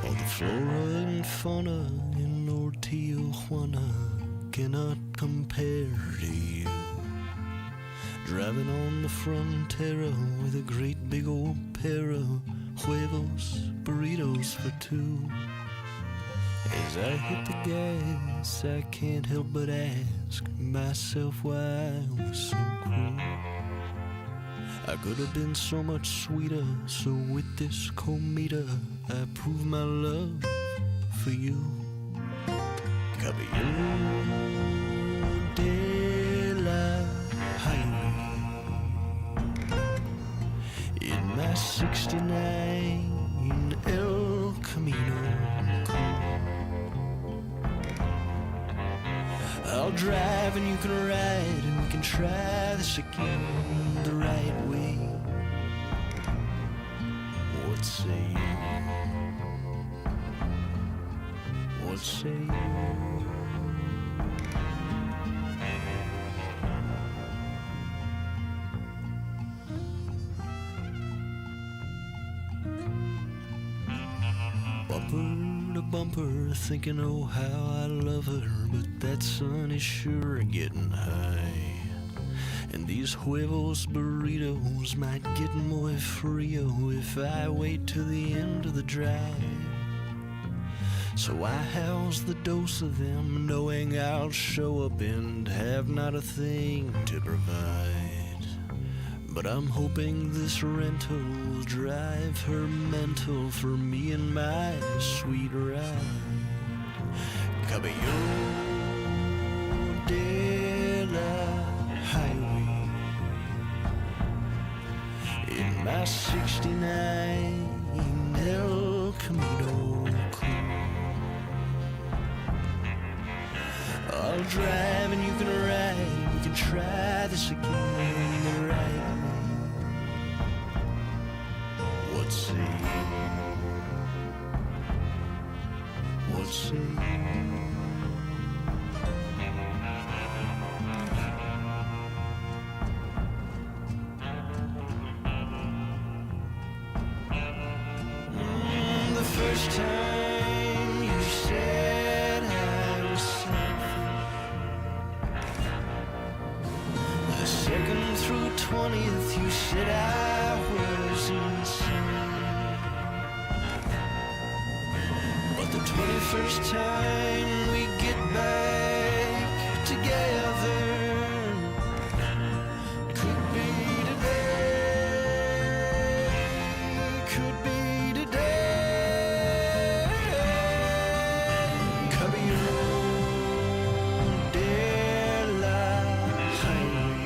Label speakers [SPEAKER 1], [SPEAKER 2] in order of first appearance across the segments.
[SPEAKER 1] Oh, the flora and fauna in North Tijuana cannot compare to you. Driving on the frontera with a great big old pair of huevos, burritos for two. As I hit the gas, I can't help but ask myself why I was so cruel. I could have been so much sweeter, so with this comida, I prove my love for you. Caballero de la highway in my '69 El Camino. I'll drive and you can ride, and we can try this again the right way. What say you? What say you? Bumper to bumper, thinking oh how I love her, but that sun is sure getting high. And these huevos burritos might get muy frio if I wait till the end of the drive. So I house the dose of them, knowing I'll show up and have not a thing to provide. But I'm hoping this rental will drive her mental for me and my sweet ride. Caballero de la highway in my '69 El Camino. I'll drive and you can ride, we can try this again the right way. What say you? What say you? The first time you said I was selfish, the second through 20th you said I was insane. But the 21st time we get back together could be today, could be today. Caballero de la highway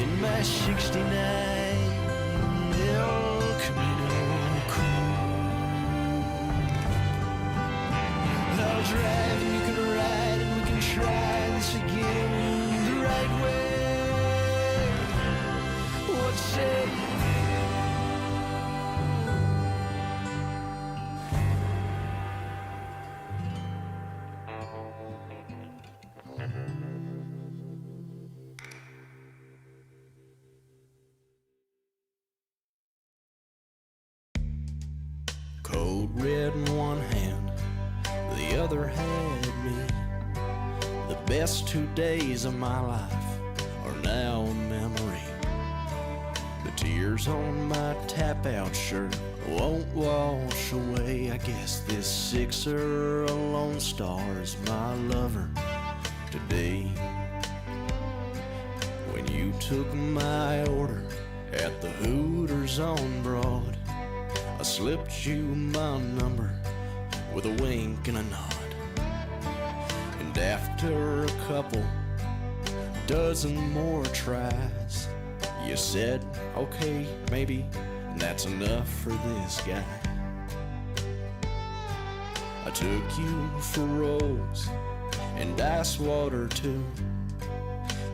[SPEAKER 1] in my '69 El Camino. I'll drive and you can ride, and we can try this again the right way. What say you? Code red in one hand, the other had me. The best 2 days of my life are now a memory. The tears on my tap-out shirt won't wash away. I guess this sixer, a lone star, is my lover today. When you took my order at the Hooters on Broad, I slipped you my number with a wink and a nod. And after a couple dozen more tries, you said, okay, maybe that's enough for this guy. I took you for rose and ice water too.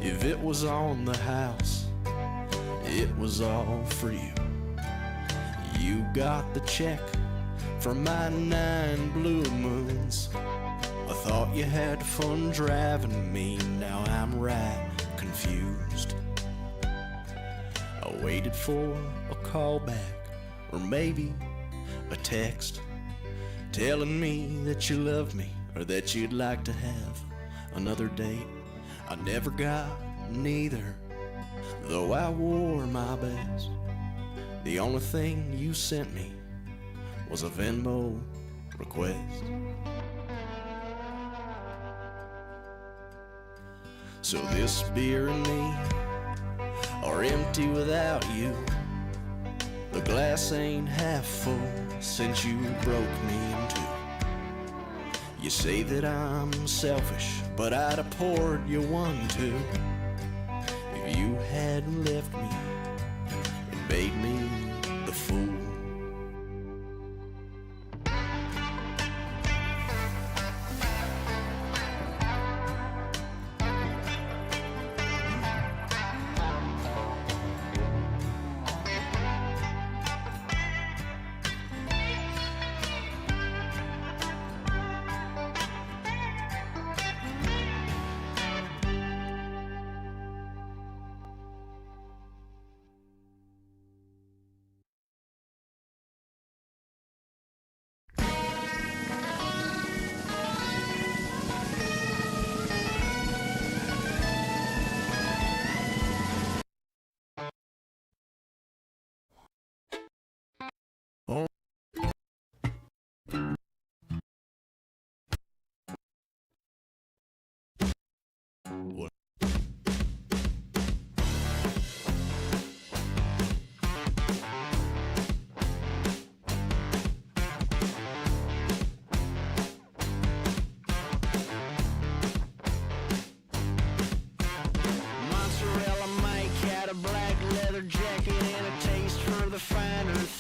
[SPEAKER 1] If it was on the house, it was all for you. You got the check for my 9 blue moons, a Thought you had fun driving me, now I'm right confused. I waited for a call back, or maybe a text, telling me that you loved me, or that you'd like to have another date. I never got neither, though I wore my best. The only thing you sent me was a Venmo request. So this beer and me are empty without you. The glass ain't half full since you broke me in two. You say that I'm selfish, but I'd have poured you one too if you hadn't left me and made me the fool.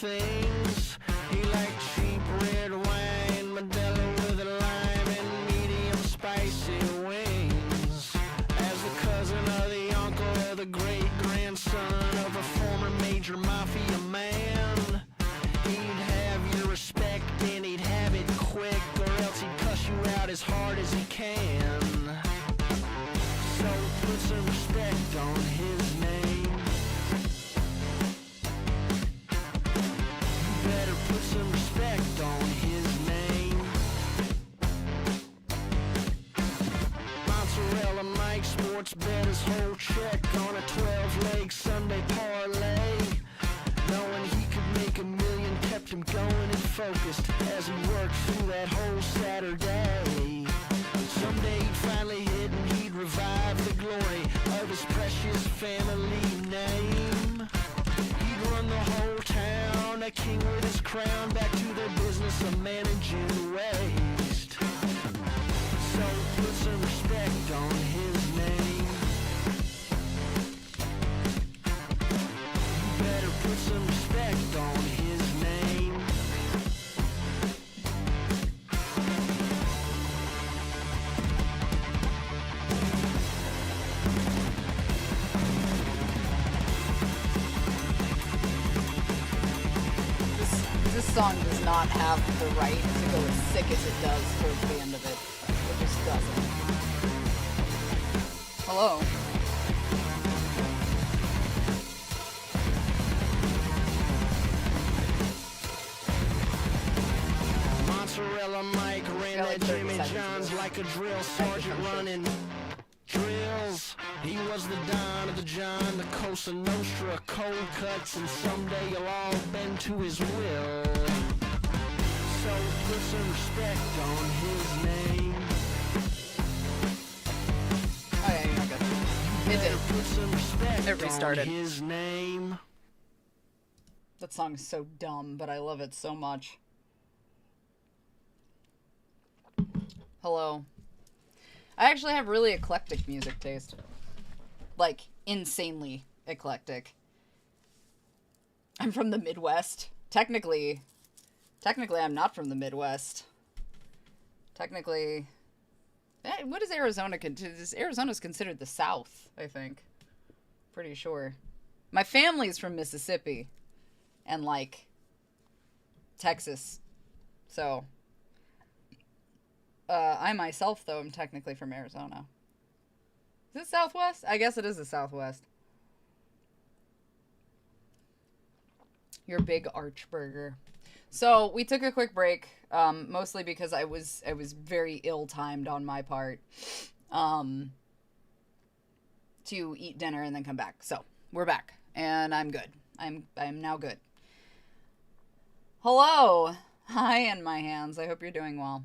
[SPEAKER 1] Things. He liked cheap red wine, Modelo with a lime, and medium spicy wings. As the cousin of the uncle of the great-grandson of a former major mafia man, he'd have your respect and he'd have it quick, or else he'd cuss you out as hard as he can. So put some respect on his name. Put some respect on his name. Mozzarella Mike sports bet his whole check on a 12-leg Sunday parlay. Knowing he could make $1 million kept him going and focused as he worked through that whole Saturday. Someday he'd finally hit and he'd revive the glory of his precious family name. He'd run the whole town, a king with his crown, back to their business of managing waste. So put some respect on his name. You better put some respect on his name.
[SPEAKER 2] This song does not have the right to go as sick as it does towards the end of it. It just doesn't. Hello.
[SPEAKER 1] Mozzarella Mike ran that Jimmy John's like a drill sergeant running drills. He was the Don of the John, the Cosa Nostra, cold cuts, and someday you'll all bend to his will. So put some respect on his name.
[SPEAKER 2] Oh yeah, you're not good. It did.
[SPEAKER 1] Put some respect
[SPEAKER 2] it restarted.
[SPEAKER 1] On his name.
[SPEAKER 2] That song is so dumb, but I love it so much. Hello. I actually have really eclectic music taste. Like, insanely eclectic. I'm from the Midwest. Technically I'm not from the Midwest. Technically... What is Arizona? Arizona's considered the South, I think. Pretty sure. My family's from Mississippi. And, like, Texas. So... I myself, though, am technically from Arizona. Is it Southwest? I guess it is the Southwest. Your big arch burger. So we took a quick break, mostly because I was very ill-timed on my part, to eat dinner and then come back. So we're back, and I'm good. I'm now good. Hello, hi in my hands. I hope you're doing well.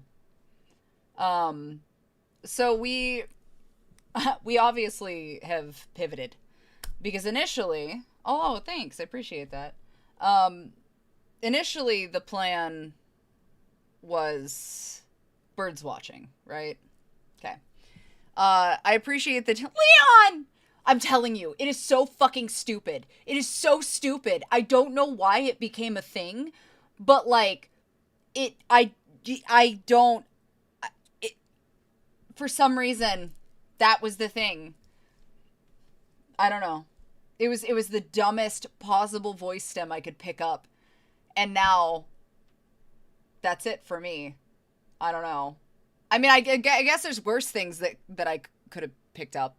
[SPEAKER 2] So we obviously have pivoted because initially, oh, thanks, I appreciate that. Initially the plan was birds watching, right? Okay. I appreciate the Leon! I'm telling you, it is so fucking stupid. It is so stupid. I don't know why it became a thing, but like, I don't, for some reason, that was the thing. I don't know. It was the dumbest possible voice stem I could pick up. And now, that's it for me. I don't know. I mean, I guess there's worse things that I could have picked up.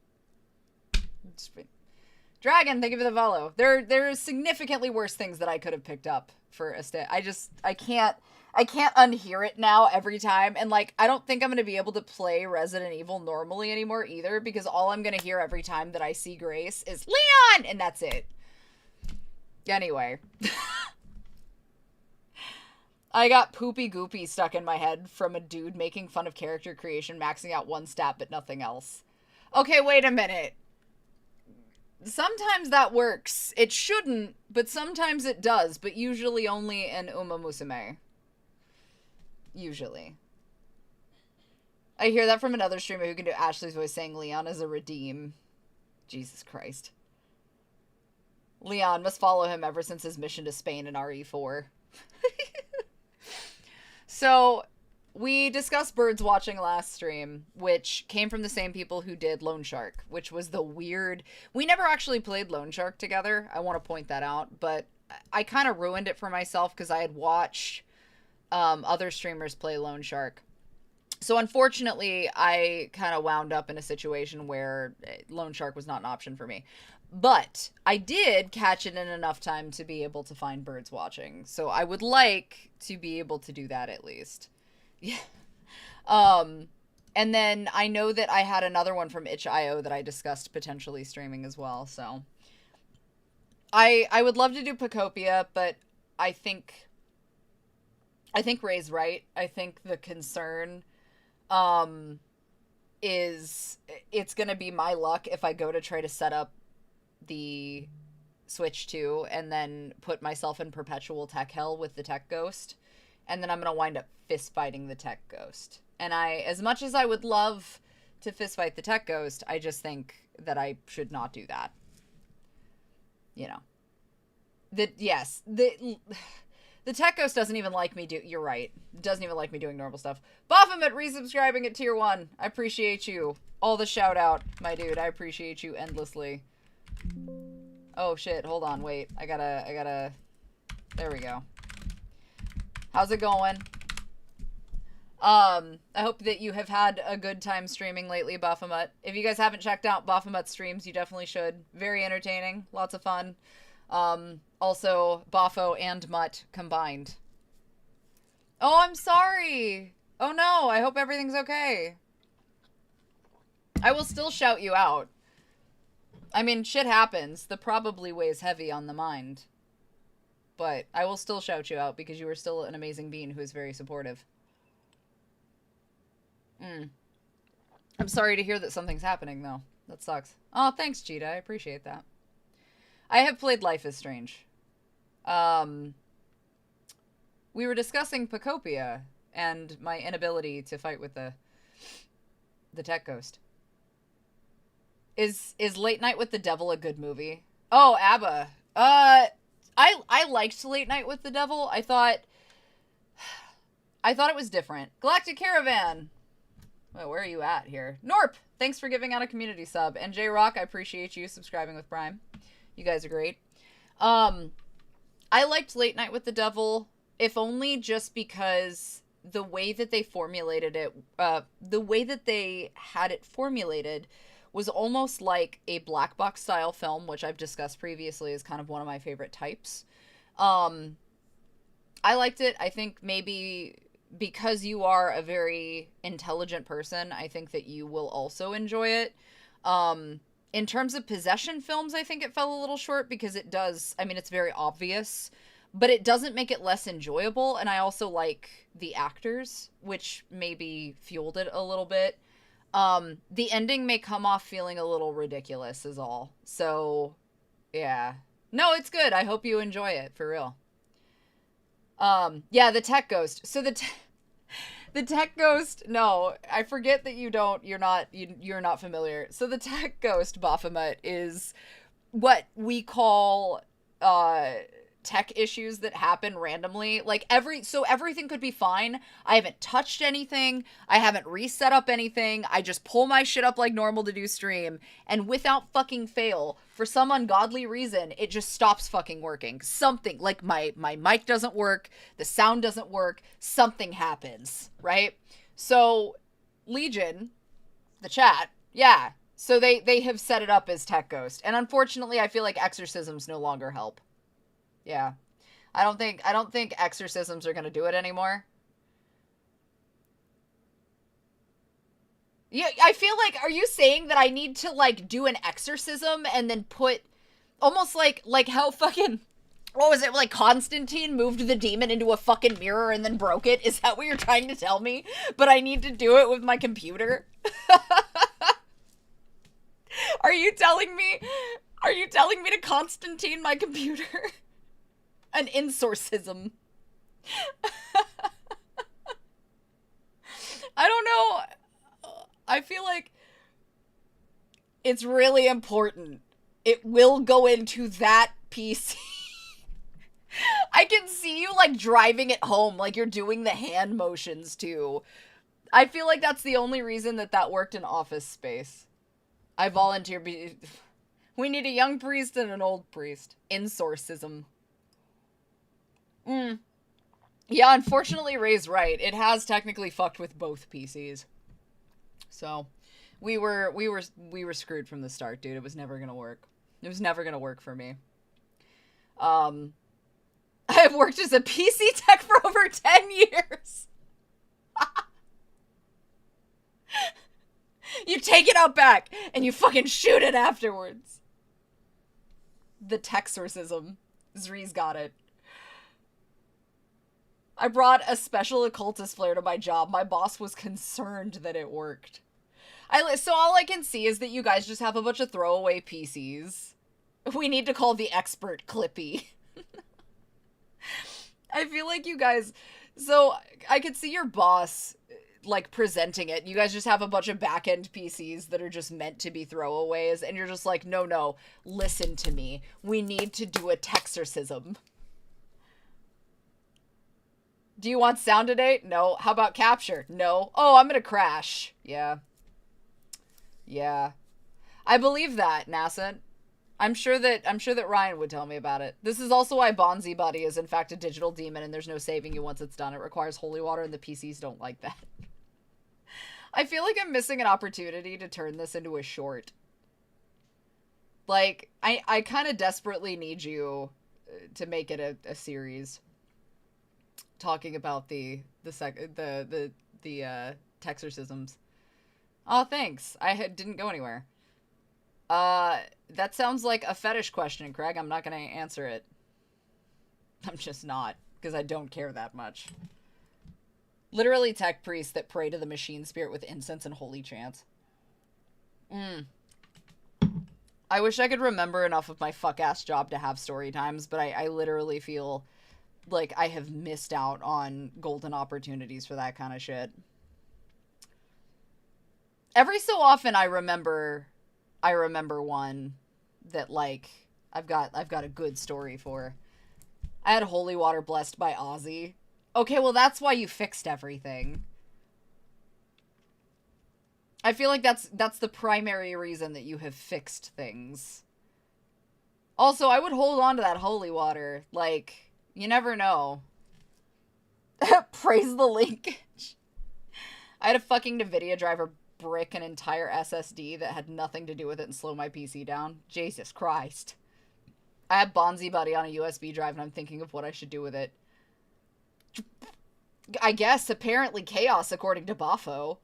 [SPEAKER 2] Dragon, thank you for the follow. There are significantly worse things that I could have picked up for a stay. I can't unhear it now every time. And like, I don't think I'm going to be able to play Resident Evil normally anymore either, because all I'm going to hear every time that I see Grace is Leon, and that's it. Anyway. I got poopy goopy stuck in my head from a dude making fun of character creation, maxing out one stat but nothing else. Okay, wait a minute. Sometimes that works. It shouldn't, but sometimes it does, but usually only in Uma Musume. Usually. I hear that from another streamer who can do Ashley's voice saying Leon is a redeem. Jesus Christ. Leon must follow him ever since his mission to Spain in RE4. So, we discussed birds watching last stream, which came from the same people who did Lone Shark, which was the weird... We never actually played Lone Shark together, I want to point that out, but I kind of ruined it for myself because I had watched other streamers play Lone Shark. So, unfortunately, I kind of wound up in a situation where Lone Shark was not an option for me. But I did catch it in enough time to be able to find birds watching. So I would like to be able to do that at least. Yeah. And then I know that I had another one from itch.io that I discussed potentially streaming as well. So I would love to do Pacopia, but I think Ray's right. I think the concern is it's going to be my luck if I go to try to set up the Switch 2 and then put myself in perpetual tech hell with the tech ghost, and then I'm gonna wind up fist fighting the tech ghost. And as much as I would love to fist fight the tech ghost, I just think that I should not do that. You know, the tech ghost doesn't even like me you're right, doesn't even like me doing normal stuff. Baphomet resubscribing at tier 1. I appreciate you. All the shout out, my dude. I appreciate you endlessly. Oh shit, hold on, wait. I gotta... There we go. How's it going? I hope that you have had a good time streaming lately, Baphomet. If you guys haven't checked out Baphomet's streams, you definitely should. Very entertaining, lots of fun. Also, Bafo and Mutt combined. Oh, I'm sorry! Oh no, I hope everything's okay. I will still shout you out. I mean, shit happens. The probably weighs heavy on the mind. But I will still shout you out because you are still an amazing being who is very supportive. I'm sorry to hear that something's happening, though. That sucks. Oh, thanks, Cheetah. I appreciate that. I have played Life is Strange. We were discussing Pacopia and my inability to fight with the tech ghost. Is Late Night with the Devil a good movie? Oh, ABBA. I liked Late Night with the Devil. I thought it was different. Galactic Caravan. Well, where are you at here? Norp, thanks for giving out a community sub. And J-Rock, I appreciate you subscribing with Prime. You guys are great. I liked Late Night with the Devil, if only just because the way that they formulated it, the way that they had it formulated was almost like a black box style film, which I've discussed previously is kind of one of my favorite types. I liked it. I think maybe because you are a very intelligent person, I think that you will also enjoy it. In terms of possession films, I think it fell a little short because it does, I mean, it's very obvious, but it doesn't make it less enjoyable. And I also like the actors, which maybe fueled it a little bit. The ending may come off feeling a little ridiculous is all. So, yeah. No, it's good. I hope you enjoy it, for real. Yeah, the tech ghost. So the tech ghost, no, I forget that you're not familiar. So the tech ghost, Baphomet, is what we call, tech issues that happen randomly. Like so everything could be fine. I haven't touched anything. I haven't reset up anything. I just pull my shit up like normal to do stream. And without fucking fail, for some ungodly reason, it just stops fucking working. Something, like my mic doesn't work. The sound doesn't work. Something happens, right? So Legion, the chat, yeah. So they have set it up as tech ghost. And unfortunately, I feel like exorcisms no longer help. Yeah. I don't think exorcisms are going to do it anymore. Yeah, I feel like, are you saying that I need to, like, do an exorcism and then put, almost like how fucking, what was it, like Constantine moved the demon into a fucking mirror and then broke it? Is that what you're trying to tell me? But I need to do it with my computer? Are you telling me to Constantine my computer? An insourcism. I don't know. I feel like it's really important. It will go into that PC. I can see you, like, driving it home, like you're doing the hand motions, too. I feel like that's the only reason that worked in Office Space. I volunteer. We need a young priest and an old priest. Insourcism. Yeah, unfortunately, Ray's right. It has technically fucked with both PCs. So, we were screwed from the start, dude. It was never gonna work. It was never gonna work for me. I've worked as a PC tech for over 10 years. You take it out back, and you fucking shoot it afterwards. The Texorcism. Zree's got it. I brought a special occultist flare to my job. My boss was concerned that it worked. So all I can see is that you guys just have a bunch of throwaway PCs. We need to call the expert Clippy. I feel like you guys... So, I could see your boss, like, presenting it. You guys just have a bunch of back-end PCs that are just meant to be throwaways, and you're just like, no, listen to me. We need to do a Texorcism. Do you want sound today? No. How about capture? No. Oh, I'm gonna crash. Yeah. Yeah. I believe that, NASA. I'm sure that Ryan would tell me about it. This is also why Bonzi Buddy is in fact a digital demon and there's no saving you once it's done. It requires holy water and the PCs don't like that. I feel like I'm missing an opportunity to turn this into a short. Like, I kind of desperately need you to make it a series. Talking about the Texorcisms. Oh, thanks. Didn't go anywhere. That sounds like a fetish question, Craig. I'm not gonna answer it. I'm just not, because I don't care that much. Literally tech priests that pray to the machine spirit with incense and holy chants. I wish I could remember enough of my fuck-ass job to have story times, but I literally feel like I have missed out on golden opportunities for that kind of shit. Every so often I remember one that, like, I've got a good story for. I had holy water blessed by Ozzy. Okay, well that's why you fixed everything. I feel like that's the primary reason that you have fixed things. Also, I would hold on to that holy water. Like, you never know. Praise the linkage. I had a fucking NVIDIA driver brick an entire SSD that had nothing to do with it and slow my PC down. Jesus Christ. I have Bonzi Buddy on a USB drive and I'm thinking of what I should do with it. I guess, apparently chaos, according to Bafo.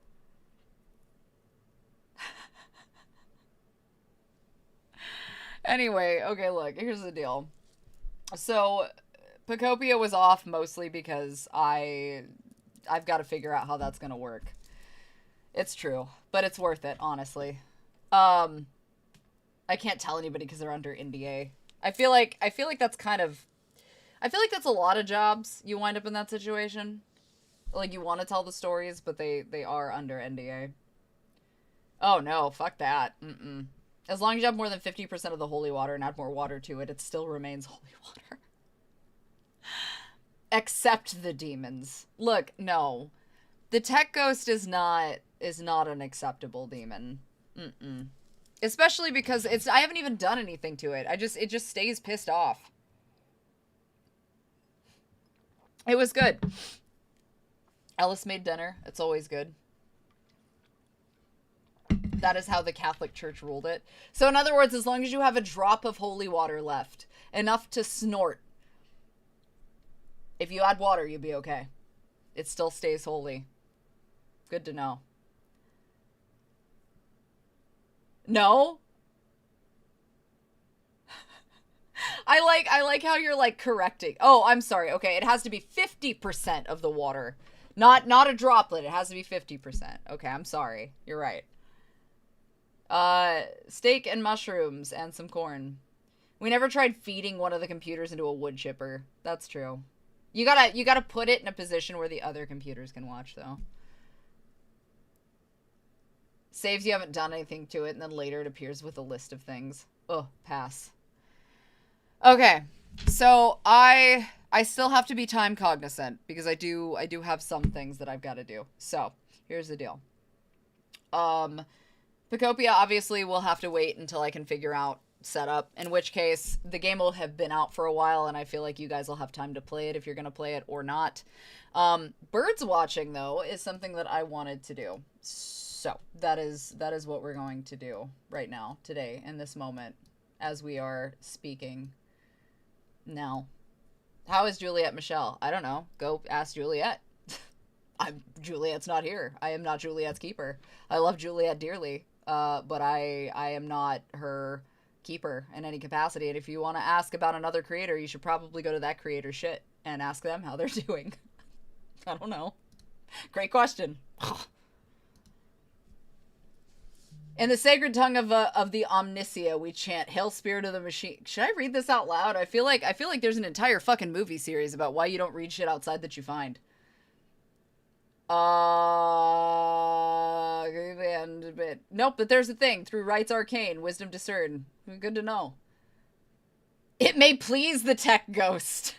[SPEAKER 2] Anyway, okay, look, here's the deal. So, Pacopia was off mostly because I've got to figure out how that's gonna work. It's true, but it's worth it, honestly. I can't tell anybody because they're under NDA. I feel like that's kind of... I feel like that's a lot of jobs. You wind up in that situation. Like, you want to tell the stories, but they are under NDA. Oh, no. Fuck that. Mm-mm. As long as you have more than 50% of the holy water and add more water to it, it still remains holy water. Except the demons. Look, no. The tech ghost is not an acceptable demon. Mm-mm. Especially because I haven't even done anything to it. It just stays pissed off. It was good. Ellis made dinner. It's always good. That is how the Catholic Church ruled it. So in other words, as long as you have a drop of holy water left, enough to snort, if you add water, you'll be okay. It still stays holy. Good to know. No? I like how you're like correcting. Oh, I'm sorry. Okay, it has to be 50% of the water. Not a droplet. It has to be 50%. Okay, I'm sorry. You're right. Steak and mushrooms and some corn. We never tried feeding one of the computers into a wood chipper. That's true. You gotta put it in a position where the other computers can watch, though. Saves you haven't done anything to it, and then later it appears with a list of things. Ugh, pass. Okay, so I still have to be time cognizant because I do have some things that I've got to do. So here's the deal. Pacopia obviously will have to wait until I can figure out setup, in which case the game will have been out for a while and I feel like you guys will have time to play it if you're going to play it or not. Birds watching, though, is something that I wanted to do. So that is what we're going to do right now, today, in this moment, as we are speaking now. How is Juliet Michelle? I don't know. Go ask Juliet. Juliet's not here. I am not Juliet's keeper. I love Juliet dearly, but I am not her keeper in any capacity. And if you want to ask about another creator, you should probably go to that creator's shit and ask them how they're doing. I don't know. Great question. In the sacred tongue of the Omnisia, we chant, "Hail, Spirit of the Machine." Should I read this out loud? I feel like there's an entire fucking movie series about why you don't read shit outside that you find. Nope, but there's a thing. Through rites arcane, wisdom discern. Good to know. It may please the tech ghost.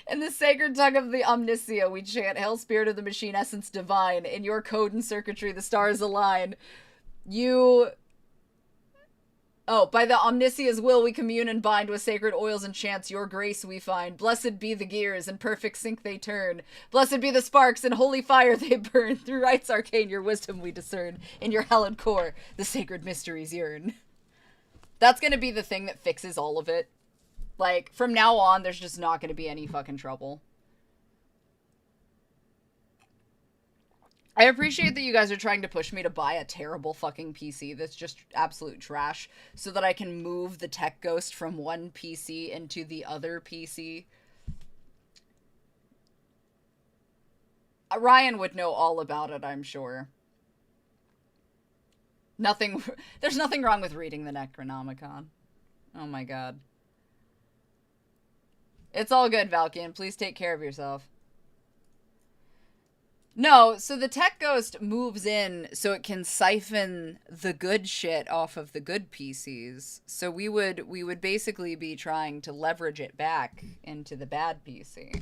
[SPEAKER 2] In the sacred tongue of the Omnisia, we chant, "Hail, Spirit of the Machine, Essence Divine. In your code and circuitry, the stars align. By the Omnisia's will, we commune and bind with sacred oils and chants. Your grace we find. Blessed be the gears, in perfect sync they turn. Blessed be the sparks, in holy fire they burn. Through rites arcane, your wisdom we discern. In your hallowed core, the sacred mysteries yearn." That's gonna be the thing that fixes all of it. Like, from now on, there's just not going to be any fucking trouble. I appreciate that you guys are trying to push me to buy a terrible fucking PC that's just absolute trash so that I can move the tech ghost from one PC into the other PC. Ryan would know all about it, I'm sure. There's nothing wrong with reading the Necronomicon. Oh my god. It's all good, Valkian. Please take care of yourself. No, so the tech ghost moves in so it can siphon the good shit off of the good PCs. So we would basically be trying to leverage it back into the bad PC.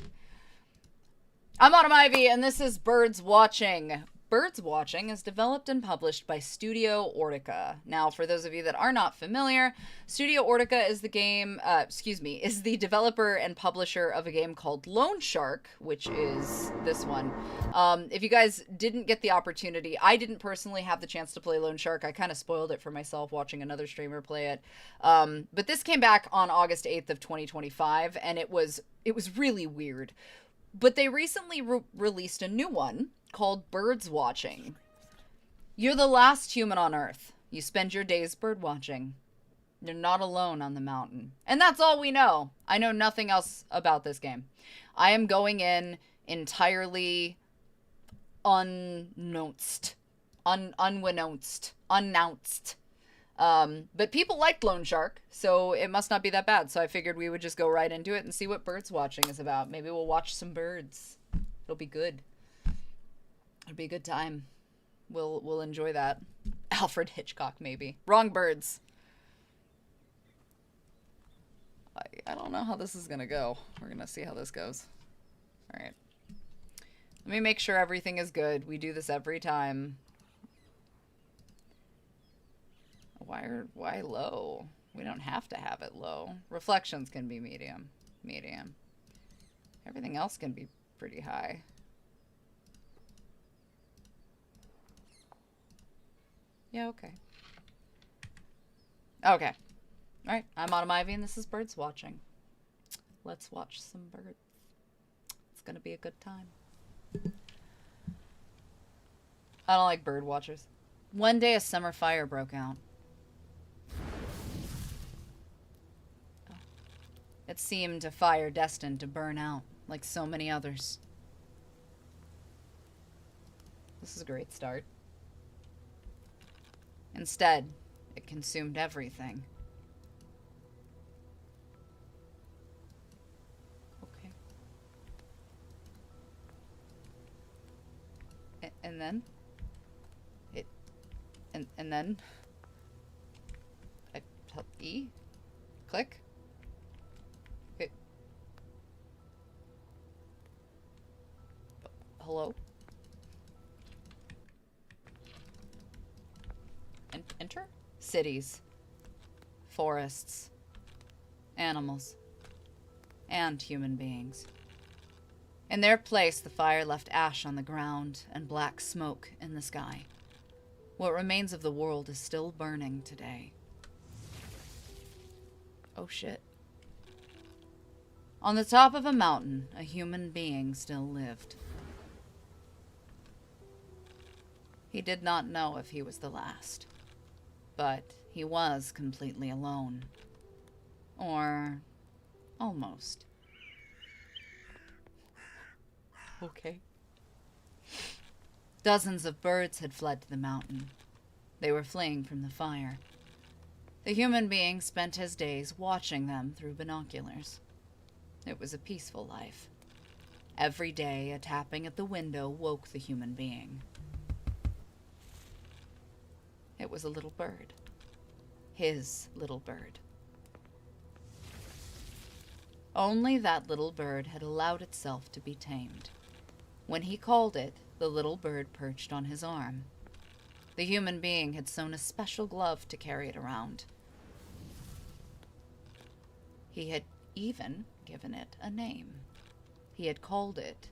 [SPEAKER 2] I'm Autumn Ivy, and this is Birds Watching. Birds Watching is developed and published by Studio Ortica. Now, for those of you that are not familiar, Studio Ortica is is the developer and publisher of a game called Loan Shark, which is this one. If you guys didn't get the opportunity, I didn't personally have the chance to play Loan Shark. I kind of spoiled it for myself watching another streamer play it. But this came back on August 8th of 2025, and it was really weird. But they recently released a new one called Birds Watching. You're the last human on Earth. You spend your days bird watching. You're not alone on the mountain. And that's all we know. I know nothing else about this game. I am going in entirely unannounced. But people liked Loan Shark, so it must not be that bad. So I figured we would just go right into it and see what Birds Watching is about. Maybe we'll watch some birds. It'll be good. It'll be a good time. We'll enjoy that. Alfred Hitchcock, maybe. Wrong birds. I don't know how this is gonna go. We're gonna see how this goes. All right. Let me make sure everything is good. We do this every time. Why low? We don't have to have it low. Reflections can be medium. Medium. Everything else can be pretty high. Yeah, okay. Okay. Alright, I'm Autumn Ivy and this is Birds Watching. Let's watch some birds. It's gonna be a good time. I don't like bird watchers. One day a summer fire broke out. It seemed a fire destined to burn out, like so many others. This is a great start. Instead, it consumed everything. Okay. And then? And then? I E? Click? Hello? Enter? Cities. Forests. Animals. And human beings. In their place, the fire left ash on the ground and black smoke in the sky. What remains of the world is still burning today. Oh shit. On the top of a mountain, a human being still lived. He did not know if he was the last, but he was completely alone. Or almost. Okay. Dozens of birds had fled to the mountain. They were fleeing from the fire. The human being spent his days watching them through binoculars. It was a peaceful life. Every day, a tapping at the window woke the human being. It was a little bird. His little bird. Only that little bird had allowed itself to be tamed. When he called it, the little bird perched on his arm. The human being had sewn a special glove to carry it around. He had even given it a name. He had called it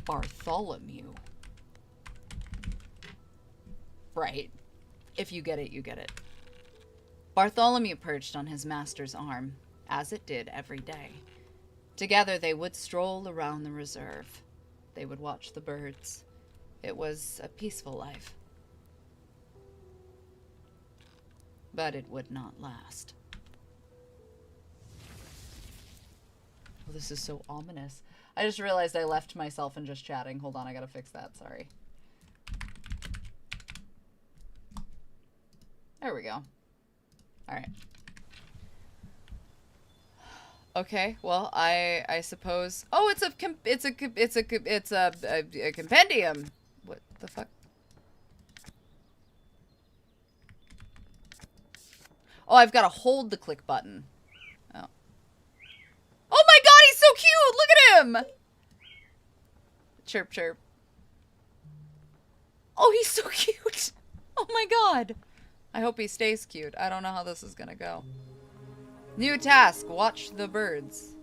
[SPEAKER 2] Bartholomew. Right. If you get it, you get it. Bartholomew perched on his master's arm, as it did every day. Together they would stroll around the reserve. They would watch the birds. It was a peaceful life. But it would not last. Oh, this is so ominous. I just realized I left myself in just chatting. Hold on, I gotta fix that. Sorry. There we go. All right. Okay. Well, I suppose. Oh, it's a compendium. What the fuck? Oh, I've got to hold the click button. Oh. Oh my God, he's so cute. Look at him. Chirp, chirp. Oh, he's so cute. Oh my god. I hope he stays cute. I don't know how this is gonna go. New task. Watch the birds.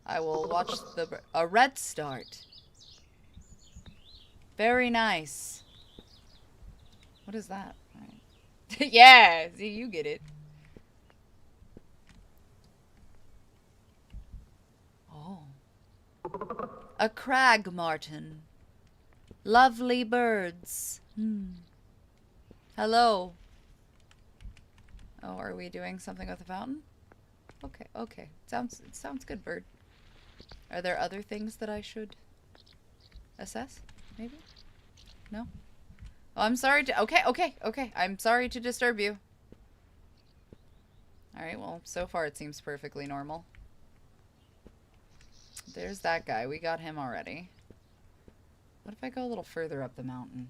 [SPEAKER 2] I will watch a red start. Very nice. What is that? All right. Yeah, see, you get it. Oh. A crag martin. Lovely birds. Hello. Oh, are we doing something with the fountain? Okay, okay. It sounds good, bird. Are there other things that I should assess? Maybe? No? Oh, I'm sorry to... Okay. I'm sorry to disturb you. Alright, well, so far it seems perfectly normal. There's that guy. We got him already. What if I go a little further up the mountain?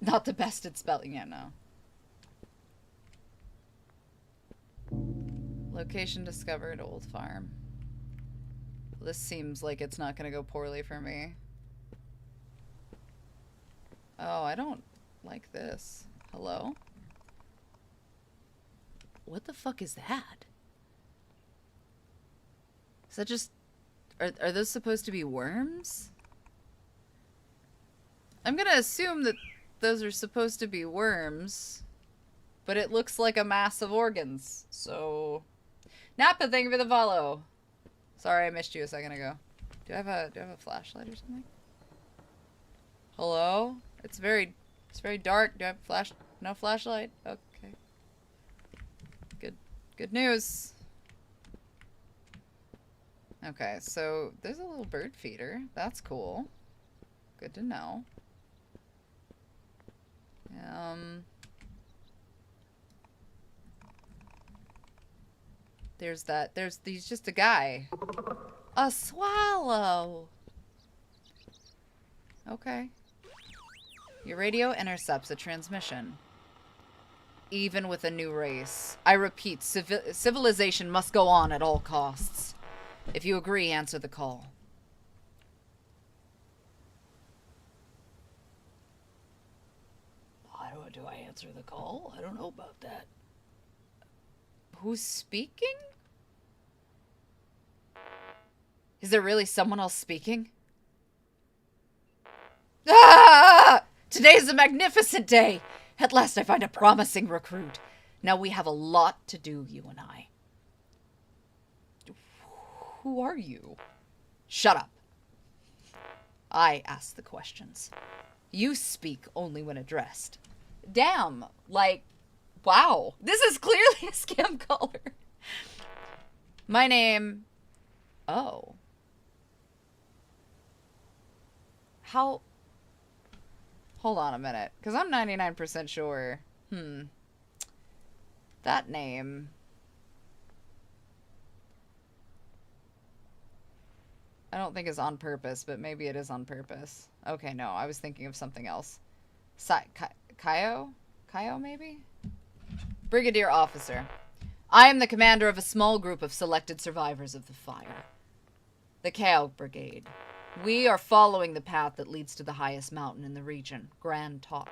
[SPEAKER 2] Not the best at spelling yet, no. Location discovered, old farm. This seems like it's not going to go poorly for me. Oh, I don't like this. Hello? What the fuck is that? Is that just... Are those supposed to be worms? I'm going to assume that those are supposed to be worms. But it looks like a mass of organs. So... Nappa, thank you for the follow. Sorry, I missed you a second ago. Do I have a flashlight or something? Hello? It's very dark. Do I have no flashlight? Okay. Good news. Okay, so there's a little bird feeder. That's cool. Good to know. He's just a guy. A swallow. Okay. Your radio intercepts a transmission. Even with a new race. I repeat, civilization must go on at all costs. If you agree, answer the call. Do I answer the call? I don't know about that. Who's speaking? Is there really someone else speaking? Ah! Today is a magnificent day. At last I find a promising recruit. Now we have a lot to do, you and I. Who are you? Shut up. I ask the questions. You speak only when addressed. Damn, like, wow. This is clearly a scam caller. My name... Oh. How... Hold on a minute, because I'm 99% sure. That name... I don't think is on purpose, but maybe it is on purpose. Okay, no, I was thinking of something else. Caio? Caio, maybe? Brigadier officer. I am the commander of a small group of selected survivors of the fire. The Caio Brigade. We are following the path that leads to the highest mountain in the region, Grand Talk.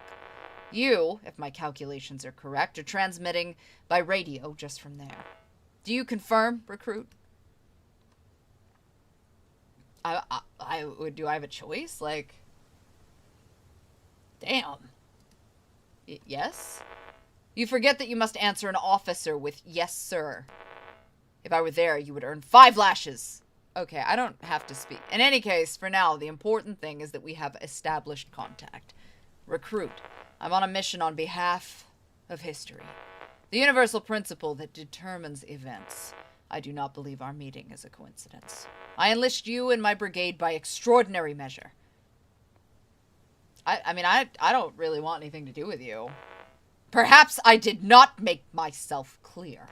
[SPEAKER 2] You, if my calculations are correct, are transmitting by radio just from there. Do you confirm, recruit? Do I have a choice? Like, damn. Yes? You forget that you must answer an officer with yes, sir. If I were there, you would earn 5 lashes. Okay, I don't have to speak. In any case, for now, the important thing is that we have established contact. Recruit. I'm on a mission on behalf of history. The universal principle that determines events. I do not believe our meeting is a coincidence. I enlist you in my brigade by extraordinary measure. I mean, I don't really want anything to do with you. Perhaps I did not make myself clear.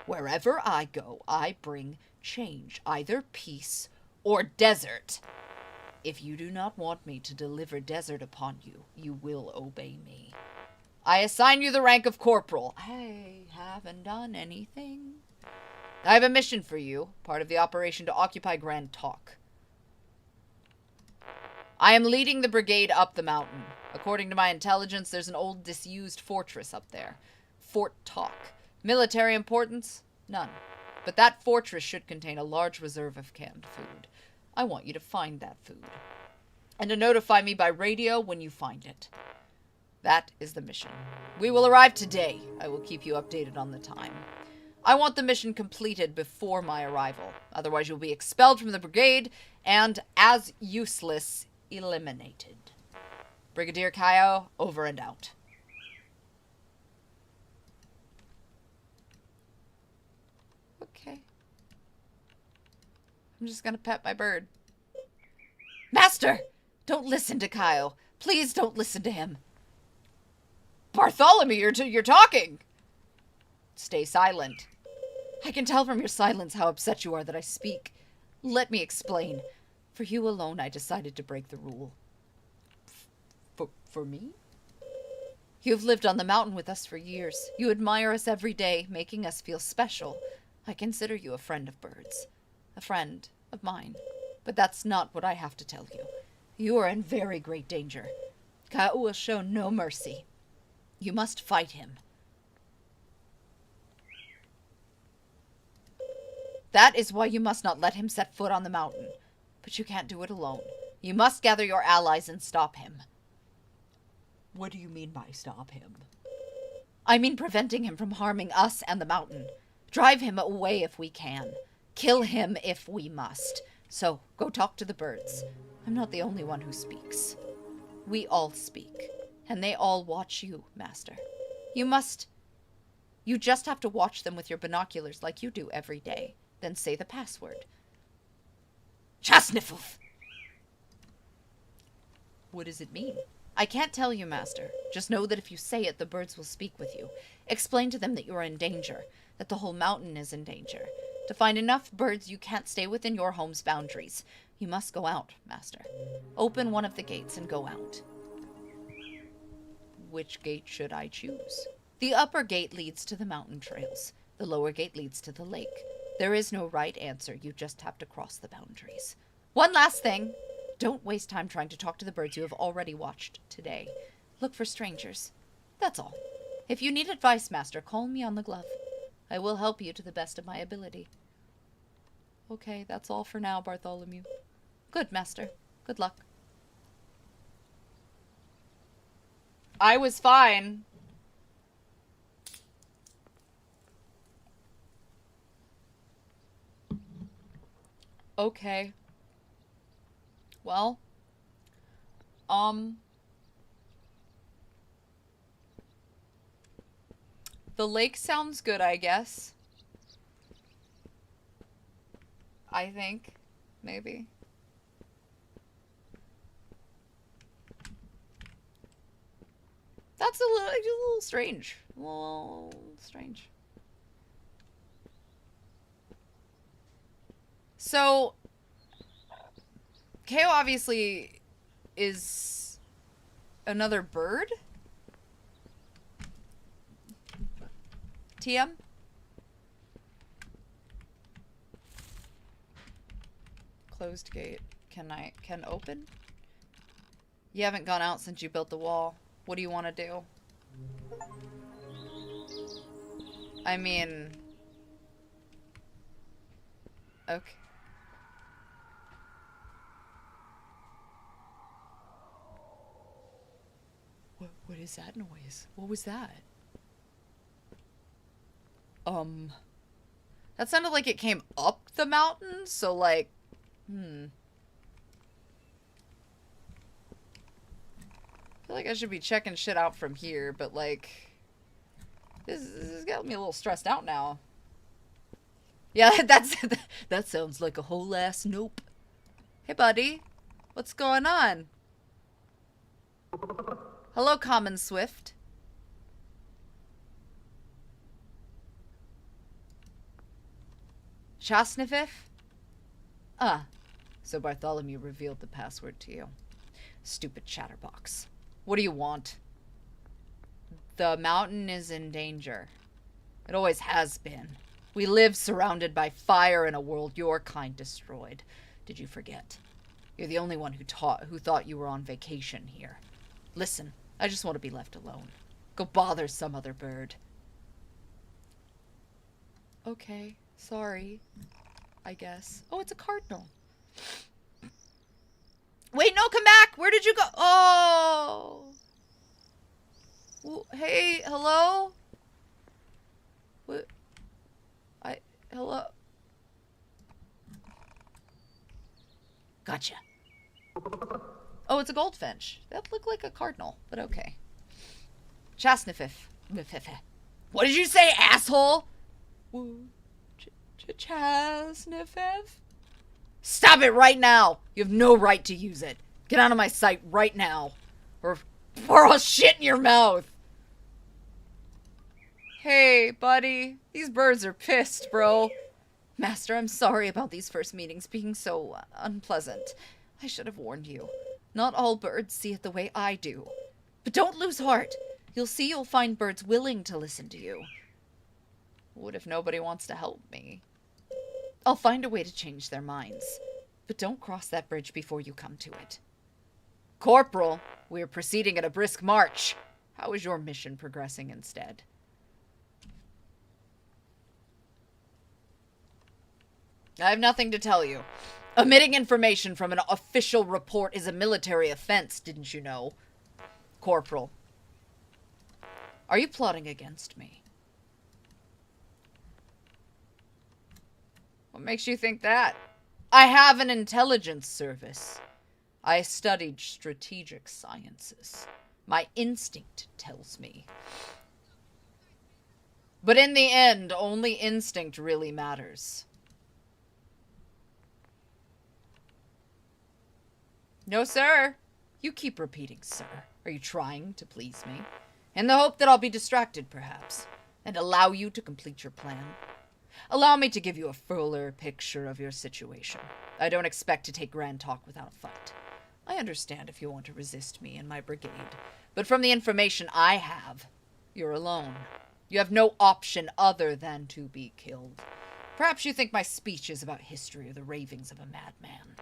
[SPEAKER 2] Wherever I go, I bring change, either peace or desert. If you do not want me to deliver desert upon you, you will obey me. I assign you the rank of corporal. I haven't done anything. I have a mission for you, part of the operation to occupy Grand Talk. I am leading the brigade up the mountain. According to my intelligence, there's an old disused fortress up there. Fort Talk. Military importance? None. But that fortress should contain a large reserve of canned food. I want you to find that food. And to notify me by radio when you find it. That is the mission. We will arrive today. I will keep you updated on the time. I want the mission completed before my arrival. Otherwise, you'll be expelled from the brigade and, as useless, eliminated. Brigadier Caio, over and out. Okay. I'm just gonna pet my bird. Master! Don't listen to Caio. Please don't listen to him. Bartholomew, you're talking! Stay silent. I can tell from your silence how upset you are that I speak. Let me explain. For you alone, I decided to break the rule. For me? You have lived on the mountain with us for years. You admire us every day, making us feel special. I consider you a friend of birds. A friend of mine. But that's not what I have to tell you. You are in very great danger. Caio will show no mercy. You must fight him. That is why you must not let him set foot on the mountain. But you can't do it alone. You must gather your allies and stop him. What do you mean by stop him? I mean preventing him from harming us and the mountain. Drive him away if we can. Kill him if we must. So, go talk to the birds. I'm not the only one who speaks. We all speak. And they all watch you, Master. You just have to watch them with your binoculars like you do every day. Then say the password. Chasnifuf! What does it mean? I can't tell you, Master. Just know that if you say it, the birds will speak with you. Explain to them that you are in danger, that the whole mountain is in danger. To find enough birds, you can't stay within your home's boundaries. You must go out, Master. Open one of the gates and go out. Which gate should I choose? The upper gate leads to the mountain trails. The lower gate leads to the lake. There is no right answer. You just have to cross the boundaries. One last thing. Don't waste time trying to talk to the birds you have already watched today. Look for strangers. That's all. If you need advice, Master, call me on the glove. I will help you to the best of my ability. Okay, that's all for now, Bartholomew. Good, Master. Good luck. I was fine. Okay. Well, the lake sounds good, I guess. I think, maybe. That's a little strange. A little strange. So, Caio obviously is another bird? TM? Closed gate. Can open? You haven't gone out since you built the wall. What do you want to do? I mean... Okay. What is that noise? What was that? That sounded like it came up the mountain, so like, I feel like I should be checking shit out from here, but like, this is getting me a little stressed out now. Yeah, that sounds like a whole ass nope. Hey buddy, what's going on? Hello, Common Swift. Chasnifif? So Bartholomew revealed the password to you. Stupid chatterbox. What do you want? The mountain is in danger. It always has been. We live surrounded by fire in a world your kind destroyed. Did you forget? You're the only one who thought you were on vacation here. Listen, I just want to be left alone. Go bother some other bird. Okay, sorry. I guess. Oh, it's a cardinal. Wait, no, come back! Where did you go? Oh! Hey, hello? What? Hello? Gotcha. Oh, it's a goldfinch. That looked like a cardinal, but okay. Chasnifif. What did you say, asshole? Chasnifif? Stop it right now! You have no right to use it. Get out of my sight right now. Or I'll shit in your mouth. Hey, buddy. These birds are pissed, bro. Master, I'm sorry about these first meetings being so unpleasant. I should have warned you. Not all birds see it the way I do. But don't lose heart. You'll see you'll find birds willing to listen to you. What if nobody wants to help me? I'll find a way to change their minds. But don't cross that bridge before you come to it. Corporal, we are proceeding at a brisk march. How is your mission progressing instead? I have nothing to tell you. Omitting information from an official report is a military offense, didn't you know? Corporal. Are you plotting against me? What makes you think that? I have an intelligence service. I studied strategic sciences. My instinct tells me. But in the end, only instinct really matters. No, sir. You keep repeating, sir. Are you trying to please me? In the hope that I'll be distracted, perhaps, and allow you to complete your plan? Allow me to give you a fuller picture of your situation. I don't expect to take grand talk without a fight. I understand if you want to resist me and my brigade, but from the information I have, you're alone. You have no option other than to be killed. Perhaps you think my speech is about history or the ravings of a madman,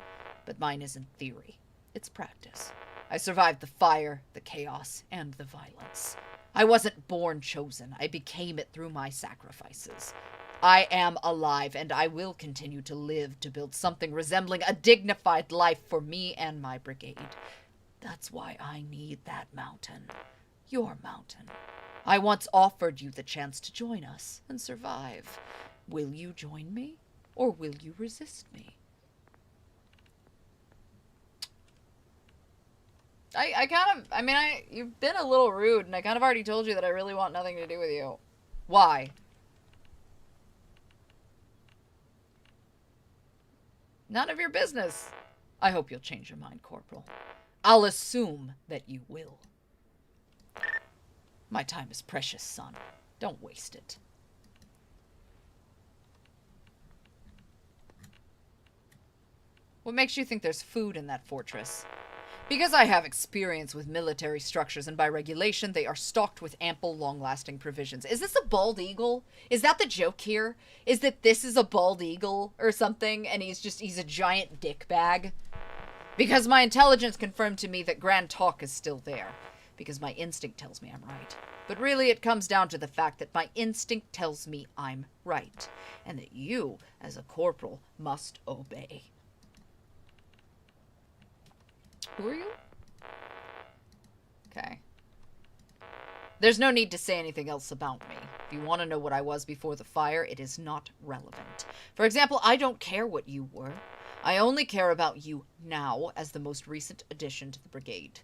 [SPEAKER 2] but mine isn't theory. It's practice. I survived the fire, the chaos, and the violence. I wasn't born chosen. I became it through my sacrifices. I am alive, and I will continue to live to build something resembling a dignified life for me and my brigade. That's why I need that mountain. Your mountain. I once offered you the chance to join us and survive. Will you join me, or will you resist me? You've been a little rude, and I kind of already told you that I really want nothing to do with you. Why? None of your business. I hope you'll change your mind, Corporal. I'll assume that you will. My time is precious, son. Don't waste it. What makes you think there's food in that fortress? Because I have experience with military structures, and by regulation, they are stocked with ample, long-lasting provisions. Is this a bald eagle? Is that the joke here? Is that this is a bald eagle or something, and he's a giant dick bag? Because my intelligence confirmed to me that grand talk is still there. Because my instinct tells me I'm right. But really, it comes down to the fact that my instinct tells me I'm right. And that you, as a corporal, must obey. Who are you? Okay. There's no need to say anything else about me. If you want to know what I was before the fire, it is not relevant. For example, I don't care what you were. I only care about you now as the most recent addition to the brigade.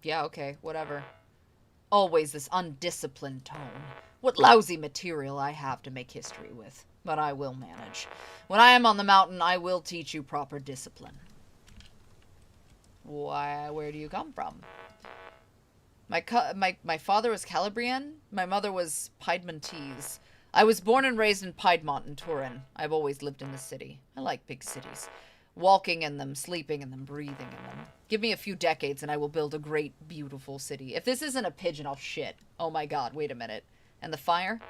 [SPEAKER 2] Yeah, okay, whatever. Always this undisciplined tone. What lousy material I have to make history with. But I will manage. When I am on the mountain, I will teach you proper discipline. Why? Where do you come from? My father was Calabrian. My mother was Piedmontese. I was born and raised in Piedmont in Turin. I've always lived in the city. I like big cities. Walking in them, sleeping in them, breathing in them. Give me a few decades and I will build a great, beautiful city. If this isn't a pigeon, I'll shit. Oh my god, wait a minute. And the fire?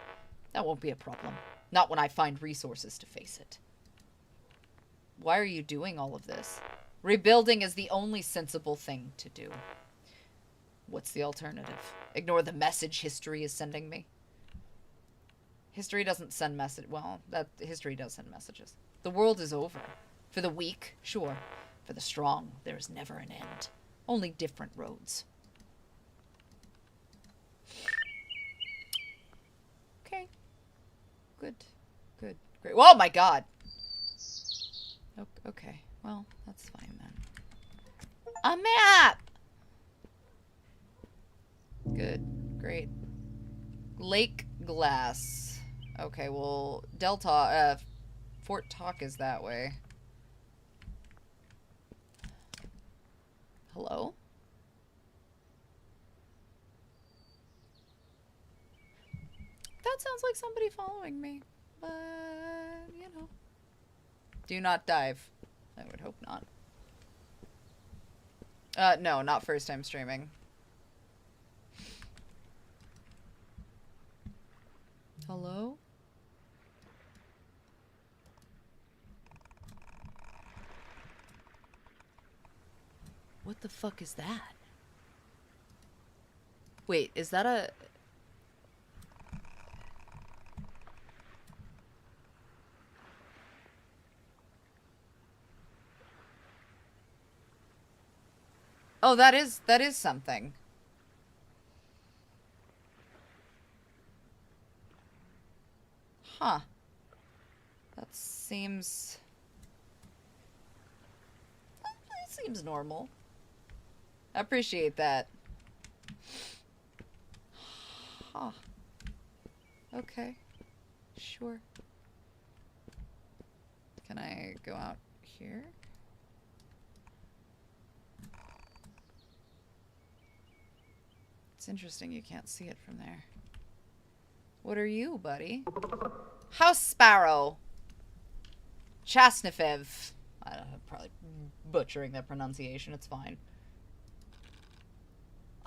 [SPEAKER 2] That won't be a problem. Not when I find resources to face it. Why are you doing all of this? Rebuilding is the only sensible thing to do. What's the alternative? Ignore the message history is sending me? History doesn't send message. Well, history does send messages. The world is over. For the weak, sure. For the strong, there is never an end. Only different roads. Okay. Good. Good. Great. Oh my god! Okay. Well, that's fine then. A map! Good. Great. Lake Glass. Okay, well, Fort Talk is that way. Hello? That sounds like somebody following me. But, you know. Do not dive. I would hope not. No, not first time streaming. Hello? What the fuck is that? Wait, is that a... Oh, that is something. Huh. That seems normal. I appreciate that. Huh. Okay. Sure. Can I go out here? It's interesting you can't see it from there. What are you, buddy? House Sparrow. Chasnifev. I don't know, probably butchering that pronunciation. It's fine.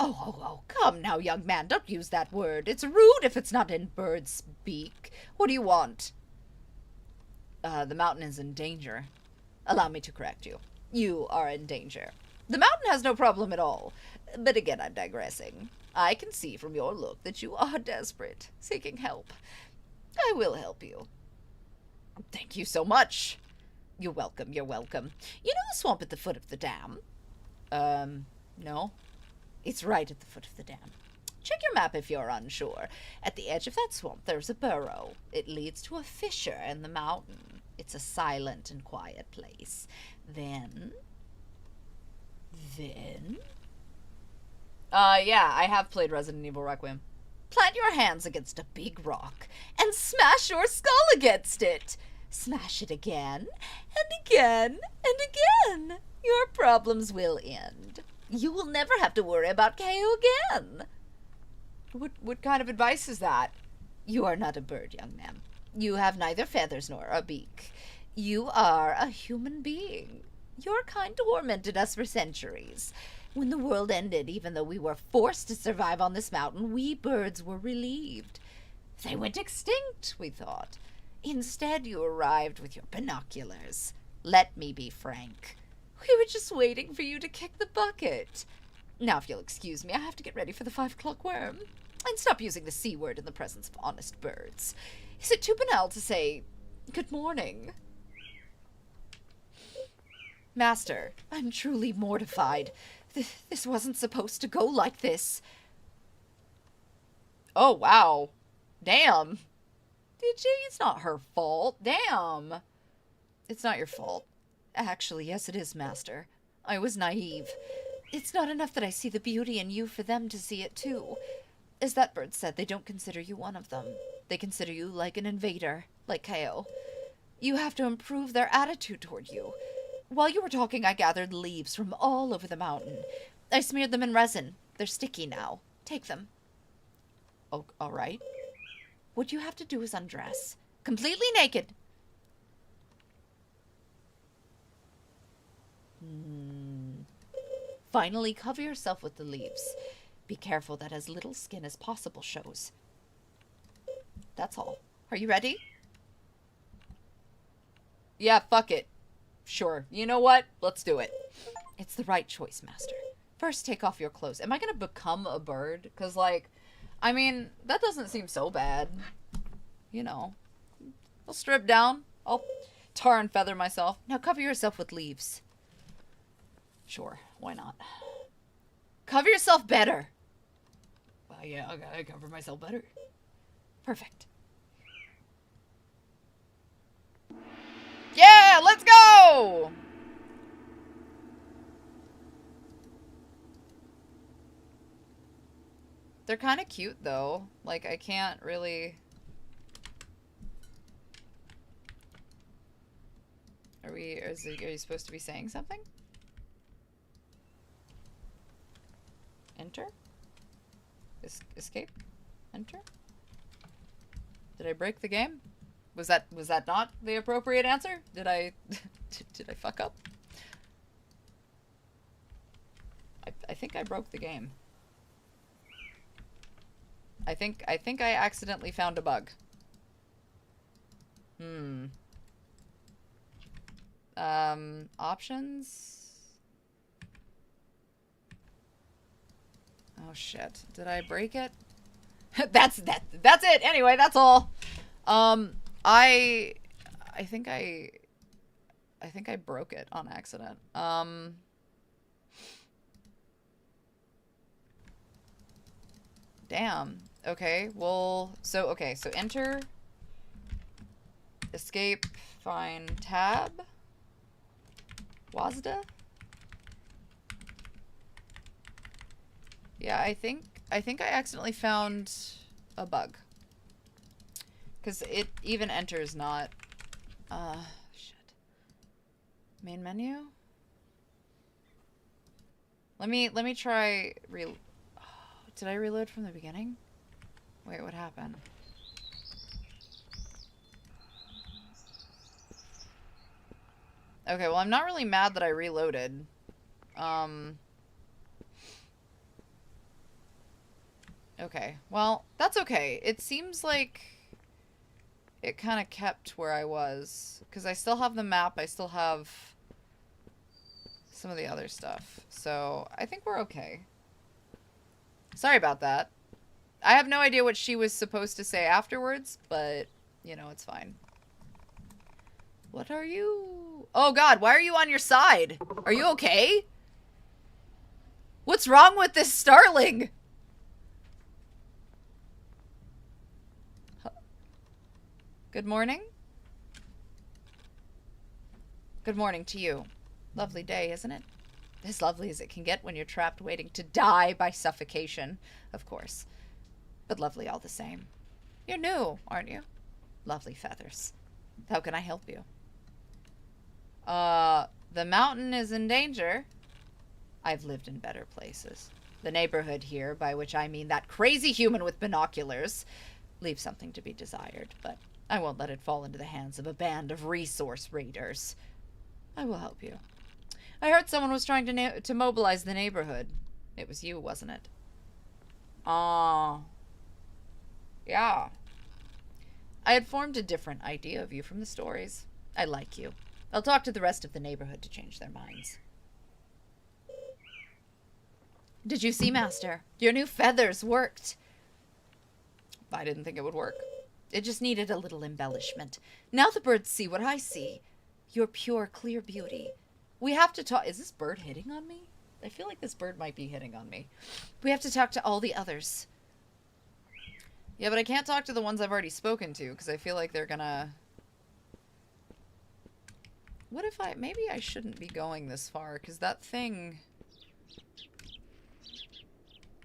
[SPEAKER 2] Oh, come now, young man. Don't use that word. It's rude if it's not in bird speak. What do you want? The mountain is in danger. Allow me to correct you. You are in danger. The mountain has no problem at all. But again, I'm digressing. I can see from your look that you are desperate, seeking help. I will help you. Thank you so much. You're welcome, you're welcome. You know the swamp at the foot of the dam? No. It's right at the foot of the dam. Check your map if you're unsure. At the edge of that swamp, there's a burrow. It leads to a fissure in the mountain. It's a silent and quiet place. Then... yeah, I have played Resident Evil Requiem. Plant your hands against a big rock and smash your skull against it. Smash it again, and again, and again. Your problems will end. You will never have to worry about Caio again. What kind of advice is that? You are not a bird, young man. You have neither feathers nor a beak. You are a human being. Your kind tormented us for centuries. When the world ended, even though we were forced to survive on this mountain, we birds were relieved. They went extinct, we thought. Instead, you arrived with your binoculars. Let me be frank. We were just waiting for you to kick the bucket. Now, if you'll excuse me, I have to get ready for the 5 o'clock worm. And stop using the C word in the presence of honest birds. Is it too banal to say, good morning? Master, I'm truly mortified. This wasn't supposed to go like this. Oh, wow. Damn. It's not her fault. Damn. It's not your fault. Actually, yes, it is, Master. I was naive. It's not enough that I see the beauty in you for them to see it, too. As that bird said, they don't consider you one of them. They consider you like an invader, like Caio. You have to improve their attitude toward you. While you were talking, I gathered leaves from all over the mountain. I smeared them in resin. They're sticky now. Take them. Oh, all right. What you have to do is undress. Completely naked. Finally, cover yourself with the leaves. Be careful that as little skin as possible shows. That's all. Are you ready? Yeah, fuck it. Sure. You know what? Let's do it. It's the right choice, Master. First, take off your clothes. Am I gonna become a bird? Because, like, I mean, that doesn't seem so bad. You know. I'll strip down. I'll tar and feather myself. Now cover yourself with leaves. Sure. Why not? Cover yourself better. Well, yeah, I gotta cover myself better. Perfect. Yeah, let's go! They're kind of cute, though. Like, I can't really... Are you supposed to be saying something? Enter? Escape? Enter? Did I break the game? Was that not the appropriate answer? Did I did I fuck up? I think I broke the game. I think I accidentally found a bug. Options? Oh shit. Did I break it? That's it. Anyway, that's all. I think I broke it on accident. Damn. Okay. Well, so enter, escape, find tab. WASDA? Yeah, I think I accidentally found a bug. Because it even enters not... shit. Main menu? Let me try... did I reload from the beginning? Wait, what happened? Okay, well, I'm not really mad that I reloaded. Okay, well, that's okay. It seems like it kind of kept where I was. Because I still have the map, I still have some of the other stuff. So, I think we're okay. Sorry about that. I have no idea what she was supposed to say afterwards, but, you know, it's fine. What are you? Oh god, why are you on your side? Are you okay? What's wrong with this starling? Good morning? Good morning to you. Lovely day, isn't it? As lovely as it can get when you're trapped waiting to die by suffocation, of course. But lovely all the same. You're new, aren't you? Lovely feathers. How can I help you? The mountain is in danger. I've lived in better places. The neighborhood here, by which I mean that crazy human with binoculars, leaves something to be desired, but I won't let it fall into the hands of a band of resource raiders. I will help you. I heard someone was trying to mobilize the neighborhood. It was you, wasn't it? Yeah. I had formed a different idea of you from the stories. I like you. I'll talk to the rest of the neighborhood to change their minds. Did you see, Master? Your new feathers worked. I didn't think it would work. It just needed a little embellishment. Now the birds see what I see. Your pure, clear beauty. We have to talk... Is this bird hitting on me? I feel like this bird might be hitting on me. We have to talk to all the others. Yeah, but I can't talk to the ones I've already spoken to, because I feel like they're gonna... What if I... Maybe I shouldn't be going this far, because that thing...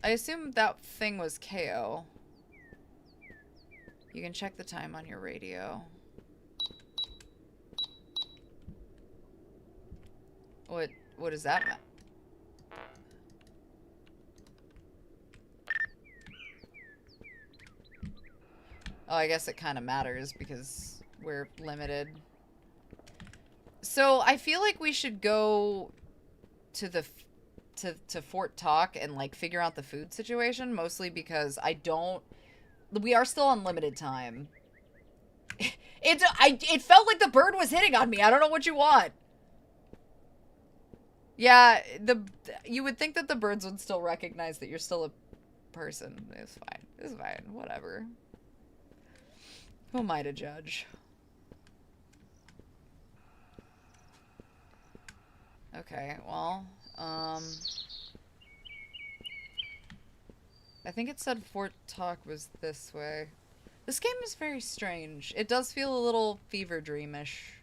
[SPEAKER 2] I assume that thing was Caio. You can check the time on your radio. What does that mean? Oh, I guess it kind of matters because we're limited. So I feel like we should go to the to Fort Talk and, like, figure out the food situation, mostly because we are still on limited time. It felt like the bird was hitting on me. I don't know what you want. Yeah, you would think that the birds would still recognize that you're still a person. It's fine. It's fine. Whatever. Who am I to judge? Okay, well, I think it said Fort Talk was this way. This game is very strange. It does feel a little fever dreamish.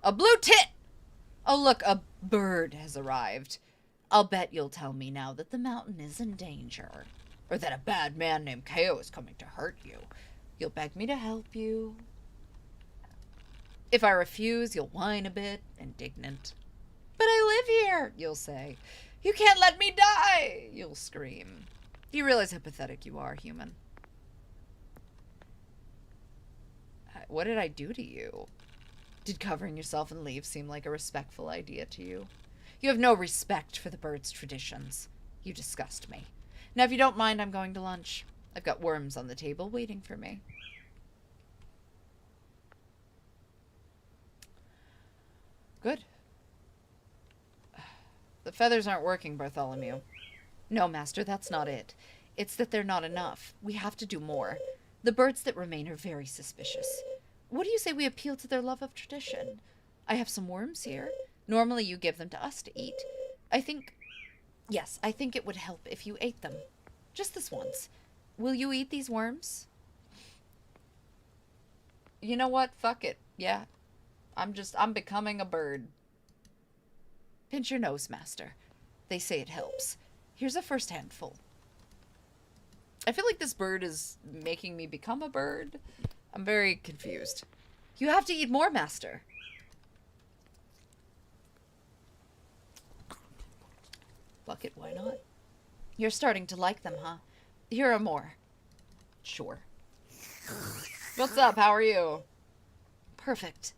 [SPEAKER 2] A blue tit! Oh look, a bird has arrived. I'll bet you'll tell me now that the mountain is in danger. Or that a bad man named Caio is coming to hurt you. You'll beg me to help you. If I refuse, you'll whine a bit, indignant. But I live here, you'll say. You can't let me die, you'll scream. You realize how pathetic you are, human. What did I do to you? Did covering yourself in leaves seem like a respectful idea to you? You have no respect for the bird's traditions. You disgust me. Now, if you don't mind, I'm going to lunch. I've got worms on the table waiting for me. Good. The feathers aren't working, Bartholomew. No, Master, that's not it. It's that they're not enough. We have to do more. The birds that remain are very suspicious. What do you say we appeal to their love of tradition? I have some worms here. Normally you give them to us to eat. I think it would help if you ate them. Just this once. Will you eat these worms? You know what? Fuck it. Yeah. I'm becoming a bird. Pinch your nose, Master. They say it helps. Here's a first handful. I feel like this bird is making me become a bird. I'm very confused. You have to eat more, Master. Fuck it, why not? You're starting to like them, huh? Here are more. Sure. What's up? How are you? Perfect.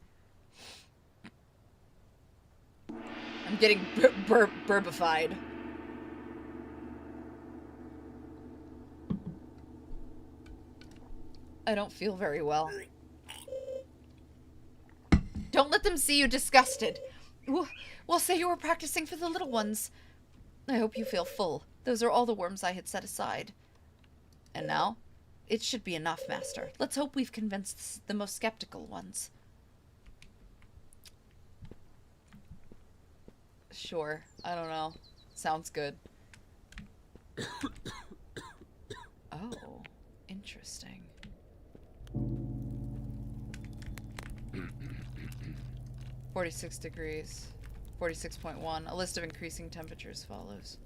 [SPEAKER 2] I'm getting burbified. I don't feel very well. Don't let them see you disgusted. We'll say you were practicing for the little ones. I hope you feel full. Those are all the worms I had set aside. And now? It should be enough, Master. Let's hope we've convinced the most skeptical ones. Sure. I don't know. Sounds good. Oh. Interesting. (46 degrees). 46.1. A list of increasing temperatures follows.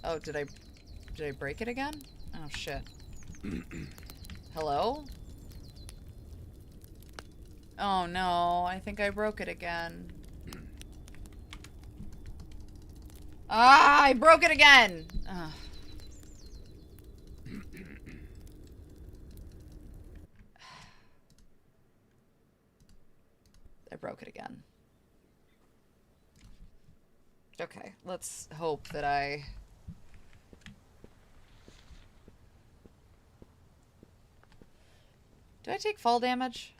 [SPEAKER 2] Oh, did I break it again? Oh, shit. Hello? Oh, no. I think I broke it again. Ah, I broke it again! Ugh. I broke it again. Okay, let's hope that I... Do I take fall damage?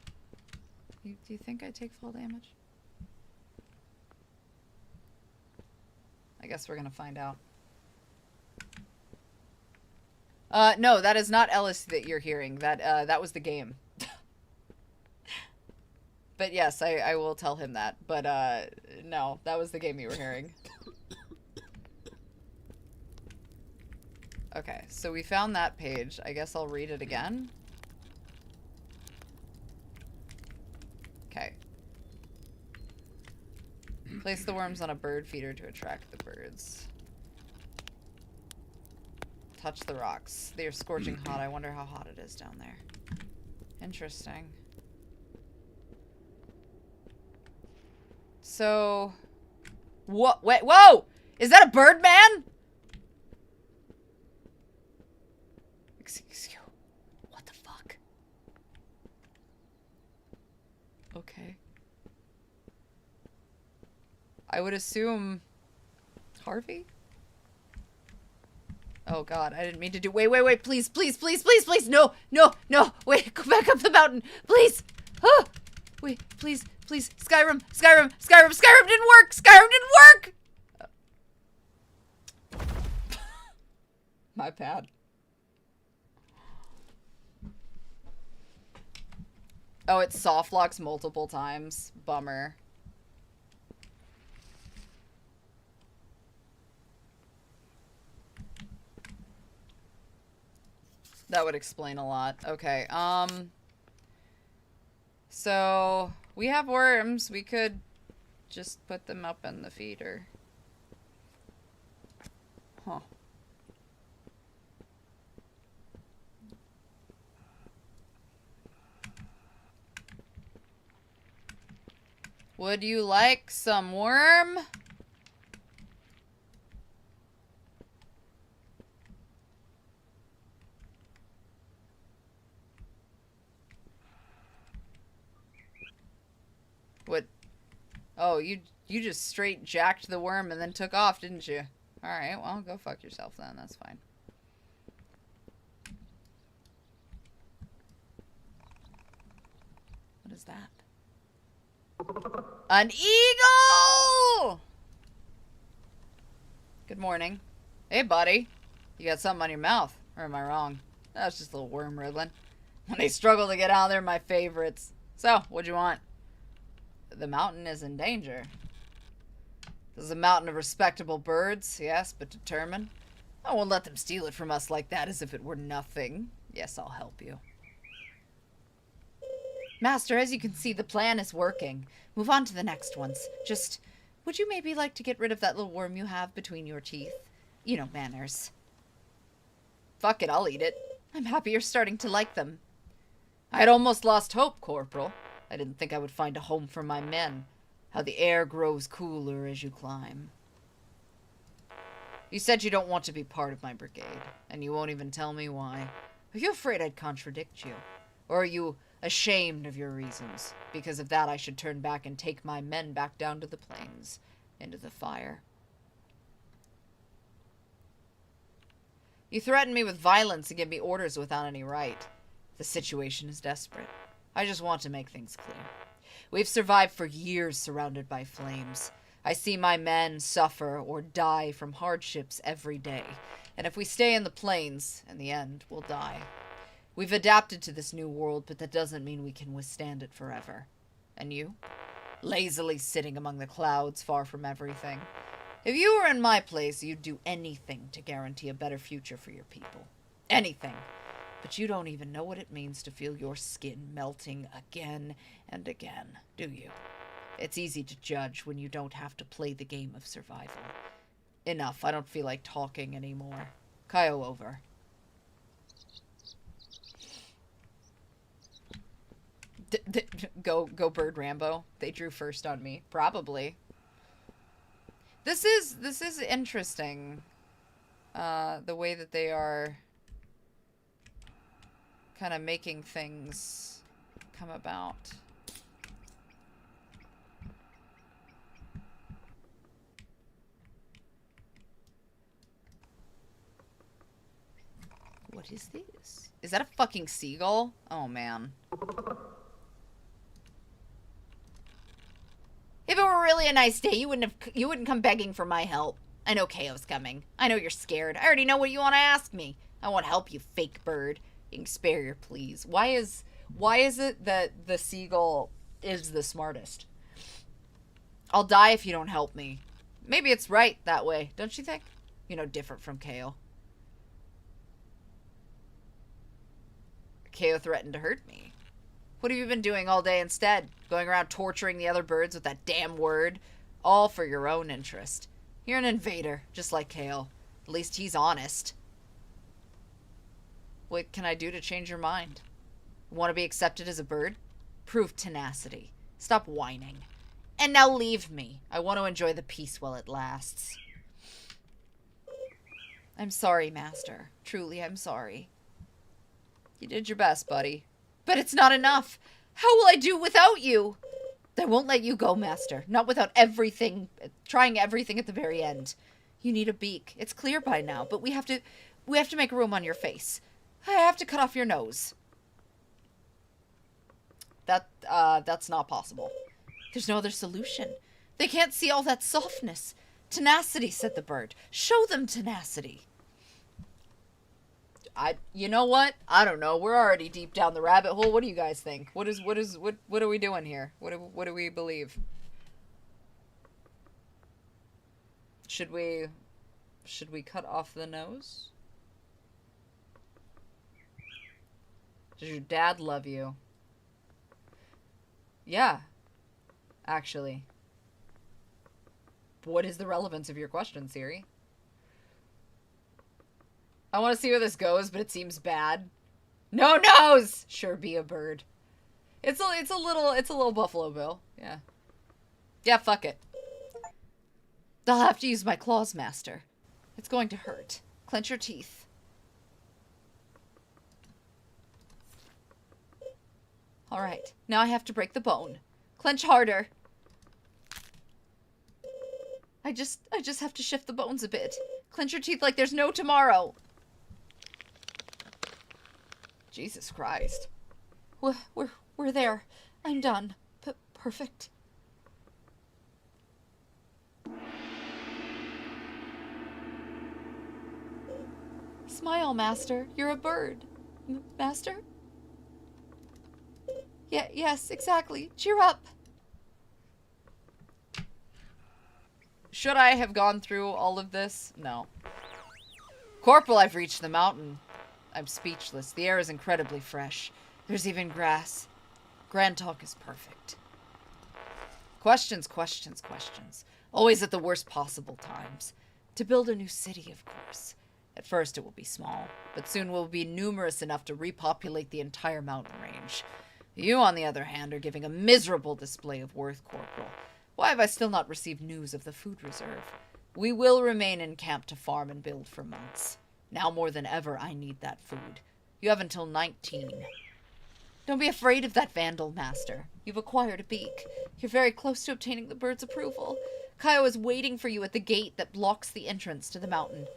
[SPEAKER 2] Do you think I take fall damage? I guess we're gonna find out. No, that is not Ellis that you're hearing. That was the game. But yes, I will tell him that. But, no, that was the game you were hearing. Okay, so we found that page. I guess I'll read it again. Okay. Place the worms on a bird feeder to attract the birds. Touch the rocks. They are scorching hot. I wonder how hot it is down there. Interesting. So... What? Wait, whoa! Is that a bird man? Excuse you. What the fuck? I would assume... Harvey? Oh god, I didn't mean to do- Wait, please, please, please, please, please, no, no, no, wait, go back up the mountain, please! Oh! Wait, please, please, Skyrim, Skyrim, Skyrim, Skyrim didn't work! Skyrim didn't work! My bad. Oh, it soft locks multiple times. Bummer. That would explain a lot. Okay, so we have worms. We could just put them up in the feeder. Huh. Would you like some worm? What? Oh, you just straight jacked the worm and then took off, didn't you? Alright, well, go fuck yourself then. That's fine. What is that? An eagle! Good morning. Hey, buddy. You got something on your mouth. Or am I wrong? That's just a little worm wriggling. When they struggle to get out, they're my favorites. So, what'd you want? The mountain is in danger. This is a mountain of respectable birds, yes, but determined. I won't let them steal it from us like that as if it were nothing. Yes, I'll help you. Master, as you can see, the plan is working. Move on to the next ones. Just, would you maybe like to get rid of that little worm you have between your teeth? You know, manners. Fuck it, I'll eat it. I'm happy you're starting to like them. I'd almost lost hope, Corporal. I didn't think I would find a home for my men. How the air grows cooler as you climb. You said you don't want to be part of my brigade, and you won't even tell me why. Are you afraid I'd contradict you? Or are you ashamed of your reasons? Because of that, I should turn back and take my men back down to the plains, into the fire. You threaten me with violence and give me orders without any right. The situation is desperate. I just want to make things clear. We've survived for years surrounded by flames. I see my men suffer or die from hardships every day. And if we stay in the plains, in the end, we'll die. We've adapted to this new world, but that doesn't mean we can withstand it forever. And you? Lazily sitting among the clouds, far from everything. If you were in my place, you'd do anything to guarantee a better future for your people. Anything. But you don't even know what it means to feel your skin melting again and again, do you? It's easy to judge when you don't have to play the game of survival. Enough, I don't feel like talking anymore. Caio over. Go Bird Rambo. They drew first on me. Probably. This is interesting. The way that they are kind of making things come about. What is this? Is that a fucking seagull? Oh man. If it were really a nice day, you wouldn't come begging for my help. I know Caio's coming. I know you're scared. I already know what you want to ask me. I won't help you, fake bird. You can spare your pleas. Why is it that the seagull is the smartest? I'll die if you don't help me. Maybe it's right that way, don't you think? You know, different from Caio. Caio threatened to hurt me. What have you been doing all day instead? Going around torturing the other birds with that damn word? All for your own interest. You're an invader, just like Caio. At least he's honest. What can I do to change your mind? Want to be accepted as a bird? Prove tenacity. Stop whining. And now leave me. I want to enjoy the peace while it lasts. I'm sorry, Master. Truly, I'm sorry. You did your best, buddy. But it's not enough. How will I do without you? I won't let you go, Master. Not without trying everything at the very end. You need a beak. It's clear by now, but we have to make room on your face. I have to cut off your nose. That's not possible. There's no other solution. They can't see all that softness. Tenacity, said the bird. Show them tenacity. You know what? I don't know. We're already deep down the rabbit hole. What do you guys think? What are we doing here? What do we believe? Should we cut off the nose? Does your dad love you? Yeah. Actually. What is the relevance of your question, Siri? I want to see where this goes, but it seems bad. No nose! Sure be a bird. It's a little Buffalo Bill. Yeah. Yeah, fuck it. I'll have to use my claws, Master. It's going to hurt. Clench your teeth. Alright, now I have to break the bone. Clench harder. I just have to shift the bones a bit. Clench your teeth like there's no tomorrow. Jesus Christ. We're there. I'm done. Perfect. Smile, Master. You're a bird. Master? Yeah, yes, exactly. Cheer up. Should I have gone through all of this? No. Corporal, I've reached the mountain. I'm speechless. The air is incredibly fresh. There's even grass. Grand talk is perfect. Questions, questions, questions. Always at the worst possible times. To build a new city, of course. At first it will be small, but soon we'll be numerous enough to repopulate the entire mountain range. You, on the other hand, are giving a miserable display of worth, Corporal. Why have I still not received news of the food reserve? We will remain in camp to farm and build for months. Now more than ever, I need that food. You have until 19. Don't be afraid of that vandal, Master. You've acquired a beak. You're very close to obtaining the bird's approval. Caio is waiting for you at the gate that blocks the entrance to the mountain.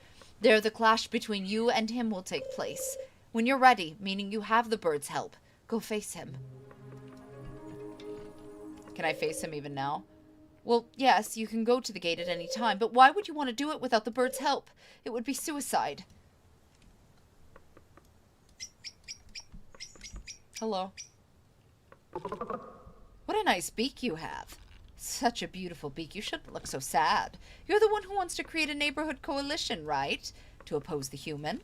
[SPEAKER 2] There, the clash between you and him will take place. When you're ready, meaning you have the bird's help, go face him. Can I face him even now? Well, yes, you can go to the gate at any time, but why would you want to do it without the bird's help? It would be suicide. Hello. What a nice beak you have. Such a beautiful beak. You shouldn't look so sad. You're the one who wants to create a neighborhood coalition, right? To oppose the human.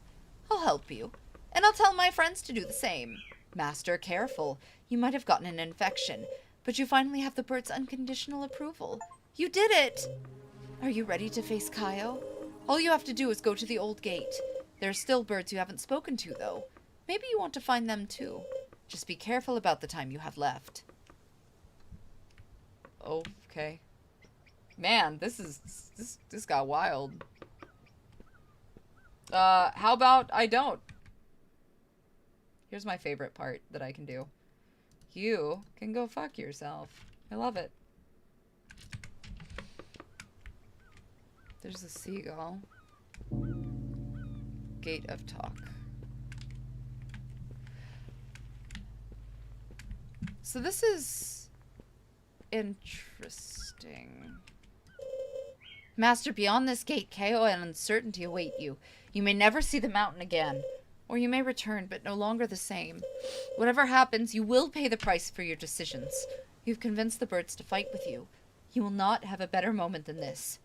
[SPEAKER 2] I'll help you. And I'll tell my friends to do the same. Master, careful. You might have gotten an infection. But you finally have the bird's unconditional approval. You did it! Are you ready to face Caio? All you have to do is go to the old gate. There are still birds you haven't spoken to, though. Maybe you want to find them, too. Just be careful about the time you have left. Okay. Man, this got wild. How about I don't? Here's my favorite part that I can do. You can go fuck yourself. I love it. There's a seagull. Gate of talk. So this is interesting. Master, beyond this gate, Caio and uncertainty await you. You may never see the mountain again. Or you may return, but no longer the same. Whatever happens, you will pay the price for your decisions. You've convinced the birds to fight with you. You will not have a better moment than this.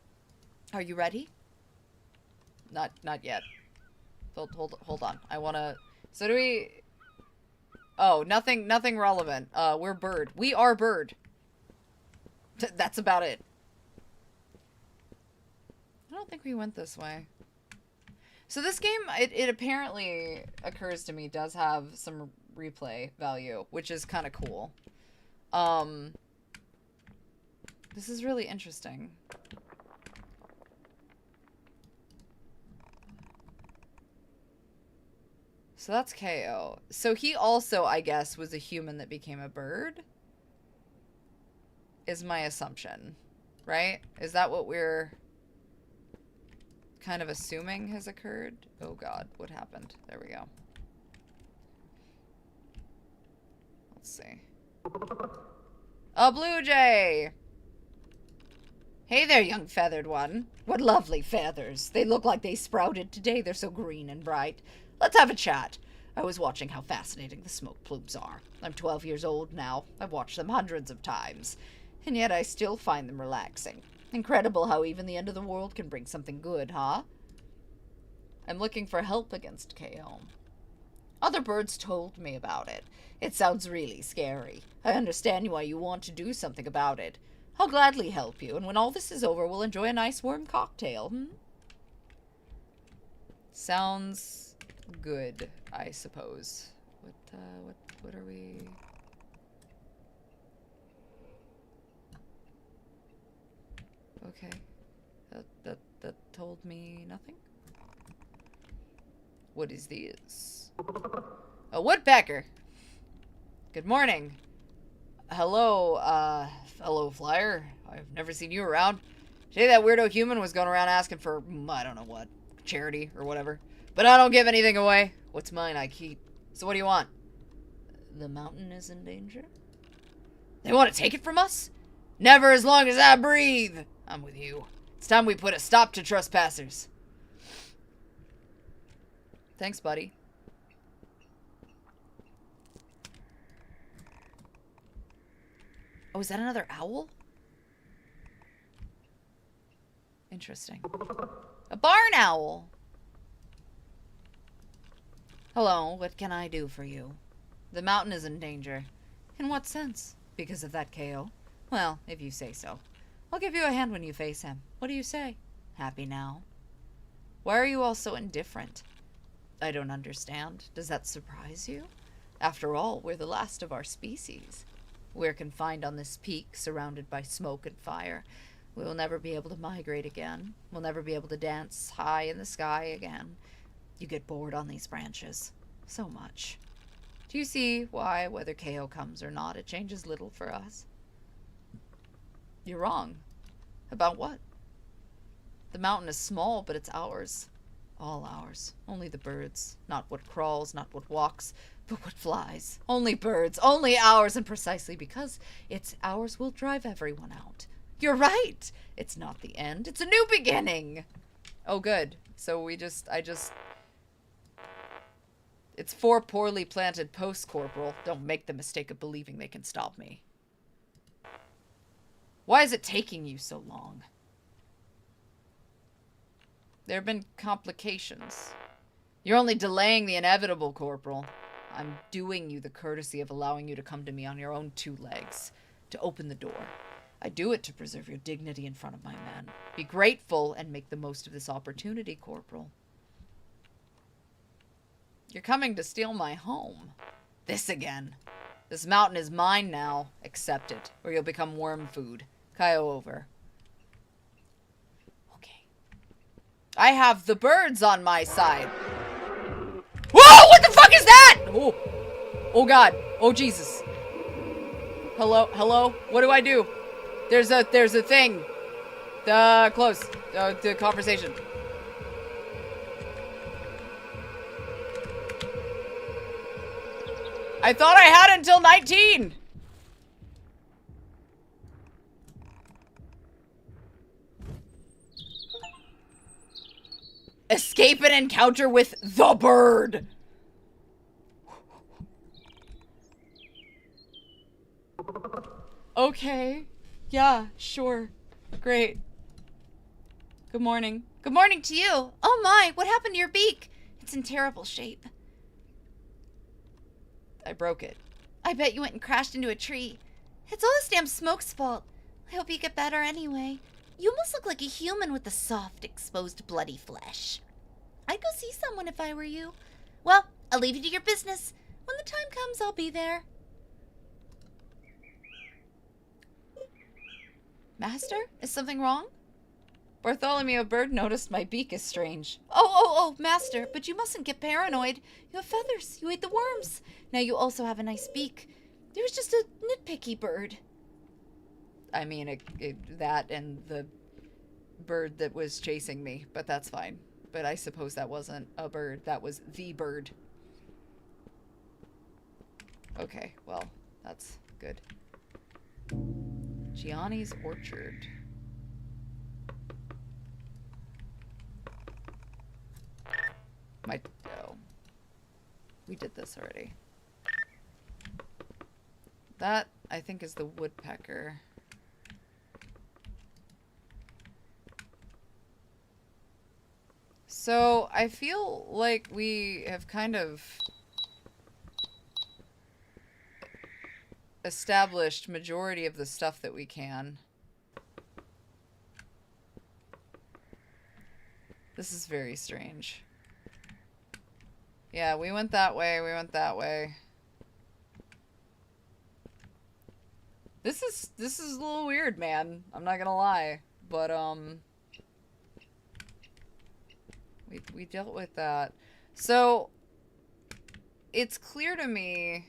[SPEAKER 2] Are you ready? Not yet. Hold on. I wanna... So do we... Oh, nothing relevant. We're bird. We are bird. That's about it. I don't think we went this way. So this game, it apparently occurs to me, does have some replay value, which is kind of cool. This is really interesting. So that's Caio. So he also, I guess, was a human that became a bird? is my assumption, right? Is that what we're kind of assuming has occurred? Oh god, what happened? There we go. Let's see. A blue jay! Hey there, young feathered one. What lovely feathers. They look like they sprouted today. They're so green and bright. Let's have a chat. I was watching how fascinating the smoke plumes are. I'm 12 years old now. I've watched them hundreds of times. And yet I still find them relaxing. Incredible how even the end of the world can bring something good, huh? I'm looking for help against Caio. Other birds told me about it. It sounds really scary. I understand why you want to do something about it. I'll gladly help you, and when all this is over, we'll enjoy a nice warm cocktail, Sounds good, I suppose. What are we... Okay. That told me nothing? What is this? A woodpecker! Good morning. Hello, fellow flyer. I've never seen you around. Today that weirdo human was going around asking for, I don't know what, charity or whatever. But I don't give anything away. What's mine I keep. So what do you want? The mountain is in danger? They want to take it from us? Never as long as I breathe. I'm with you. It's time we put a stop to trespassers. Thanks, buddy. Oh, is that another owl? Interesting. A barn owl! Hello, what can I do for you? The mountain is in danger. In what sense? Because of that Caio? Well, if you say so. I'll give you a hand when you face him. What do you say? Happy now? Why are you all so indifferent? I don't understand. Does that surprise you? After all, we're the last of our species. We're confined on this peak, surrounded by smoke and fire. We will never be able to migrate again. We'll never be able to dance high in the sky again. You get bored on these branches. So much. Do you see why, whether Caio comes or not, it changes little for us? You're wrong. About what? The mountain is small, but it's ours. All ours. Only the birds. Not what crawls, not what walks, but what flies. Only birds. Only ours. And precisely because it's ours, we'll drive everyone out. You're right. It's not the end. It's a new beginning. Oh, good. So it's 4 poorly planted posts, Corporal. Don't make the mistake of believing they can stop me. Why is it taking you so long? There have been complications. You're only delaying the inevitable, Corporal. I'm doing you the courtesy of allowing you to come to me on your own 2 legs, to open the door. I do it to preserve your dignity in front of my men. Be grateful and make the most of this opportunity, Corporal. You're coming to steal my home. This again. This mountain is mine now. Accept it, or you'll become worm food. Caio over. Okay. I have the birds on my side. Whoa! What the fuck is that? Oh. Oh god. Oh Jesus. Hello? Hello? What do I do? There's a thing. Close. The conversation. I thought I had until 19. Escape an encounter with the bird. Okay. Yeah, sure. Great. Good morning. Good morning to you. Oh my, what happened to your beak? It's in terrible shape. I broke it. I bet you went and crashed into a tree. It's all this damn smoke's fault. I hope you get better anyway. You almost look like a human with the soft, exposed, bloody flesh. I'd go see someone if I were you. Well, I'll leave you to your business. When the time comes, I'll be there. Master, is something wrong? Bartholomew Bird noticed my beak is strange. Oh, Master, but you mustn't get paranoid. You have feathers. You ate the worms. Now you also have a nice beak. It was just a nitpicky bird. I mean, that and the bird that was chasing me, but that's fine. But I suppose that wasn't a bird. That was the bird. Okay, well, that's good. Gianni's Orchard. Oh. We did this already. That, I think, is the woodpecker. So, I feel like we have kind of established majority of the stuff that we can. This is very strange. Yeah, we went that way, we went that way. This is a little weird, man. I'm not gonna lie. But, we dealt with that. So, it's clear to me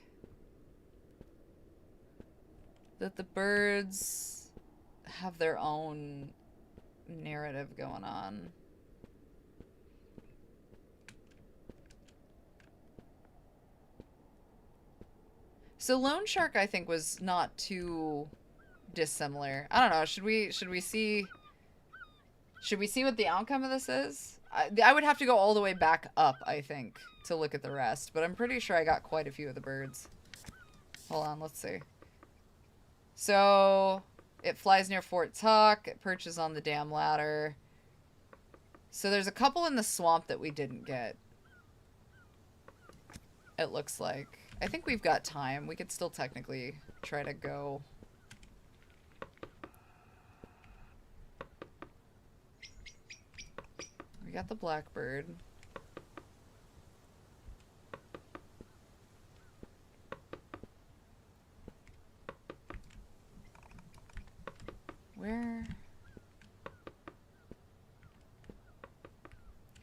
[SPEAKER 2] that the birds have their own narrative going on. So Lone Shark, I think, was not too dissimilar. I don't know. Should we see what the outcome of this is? I would have to go all the way back up, I think, to look at the rest. But I'm pretty sure I got quite a few of the birds. Hold on, let's see. So, it flies near Fort Tuck. It perches on the dam ladder. So there's a couple in the swamp that we didn't get. It looks like. I think we've got time. We could still technically try to go. We got the blackbird. Where?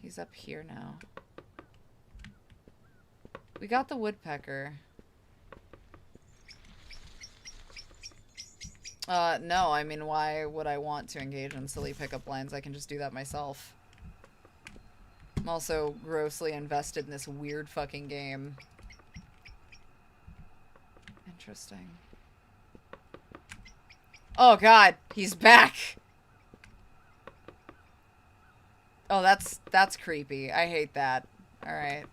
[SPEAKER 2] He's up here now. We got the woodpecker. No, I mean, why would I want to engage in silly pickup lines? I can just do that myself. I'm also grossly invested in this weird fucking game. Interesting. Oh god, he's back! Oh, that's creepy. I hate that. Alright,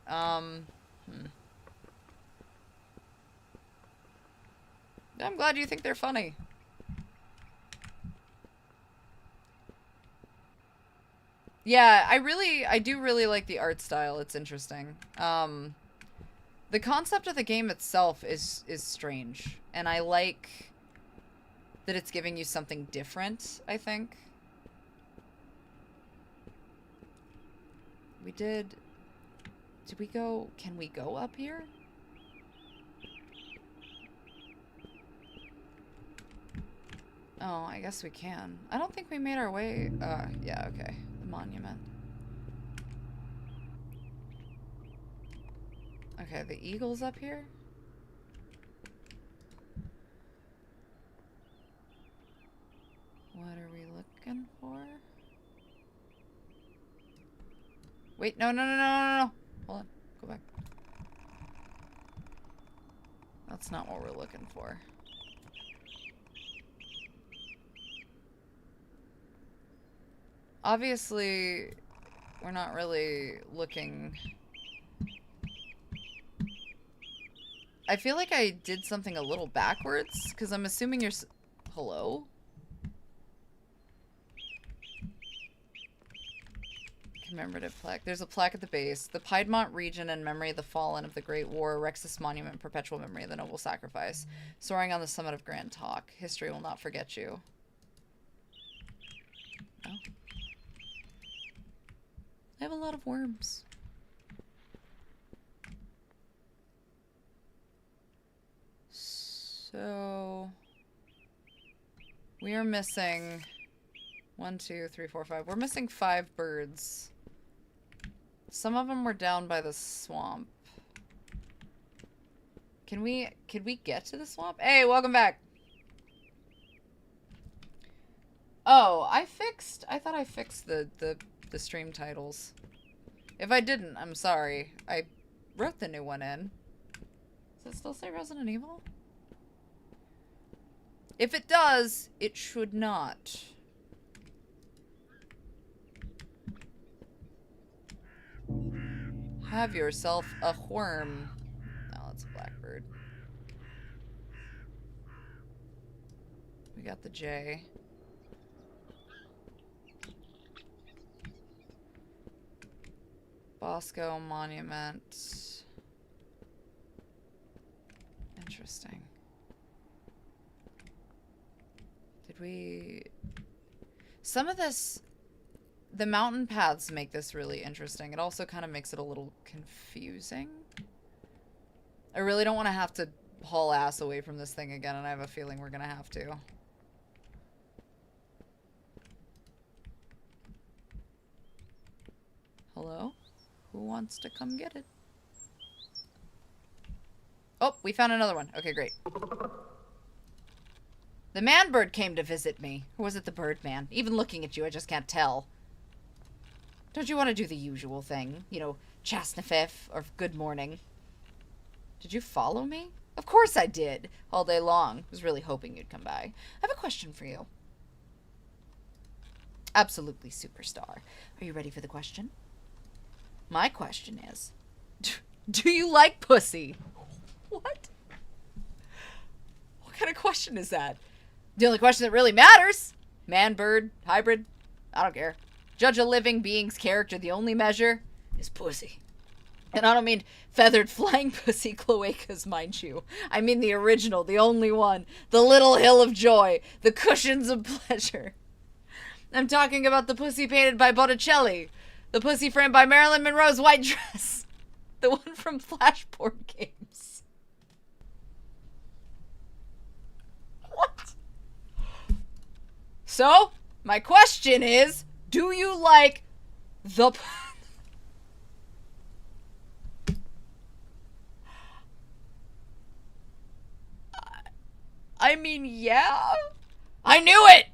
[SPEAKER 2] I'm glad you think they're funny. Yeah, I do really like the art style. It's interesting. The concept of the game itself is strange. And I like that it's giving you something different, I think. Did we go? Can we go up here? Oh, I guess we can. I don't think we made our way. Yeah, okay. The monument. Okay, the eagle's up here? What are we looking for? Wait, no. Hold on, go back. That's not what we're looking for. Obviously, we're not really looking... I feel like I did something a little backwards, because I'm assuming you're... Hello? Commemorative plaque. There's a plaque at the base. The Piedmont region in memory of the fallen of the Great War erects this monument in perpetual memory of the noble sacrifice. Soaring on the summit of Grand Talk. History will not forget you. Oh. I have a lot of worms. So... we are missing... 1, 2, 3, 4, 5. We're missing 5 birds. Some of them were down by the swamp. Could we get to the swamp? Hey, welcome back! Oh, I thought I fixed the stream titles. If I didn't, I'm sorry. I wrote the new one in. Does it still say Resident Evil? If it does, it should not. Have yourself a worm. Oh, it's a blackbird. We got the J. Bosco Monument. Interesting. Did we... Some of this... The mountain paths make this really interesting. It also kind of makes it a little confusing. I really don't want to have to haul ass away from this thing again, and I have a feeling we're gonna have to. Hello? Who wants to come get it? Oh, we found another one. Okay, great. The man bird came to visit me. Or was it the bird man? Even looking at you, I just can't tell. Don't you want to do the usual thing? You know, chasnafif or good morning. Did you follow me? Of course I did. All day long. I was really hoping you'd come by. I have a question for you. Absolutely, superstar. Are you ready for the question? My question is, do you like pussy? What? What kind of question is that? The only question that really matters. Man, bird, hybrid. I don't care. Judge a living being's character. The only measure is pussy. And I don't mean feathered flying pussy cloacas, mind you. I mean the original, the only one. The little hill of joy. The cushions of pleasure. I'm talking about the pussy painted by Botticelli. The pussy framed by Marilyn Monroe's white dress. The one from Flashboard Games. What? So, my question is, do you like the... I mean, yeah. I knew it!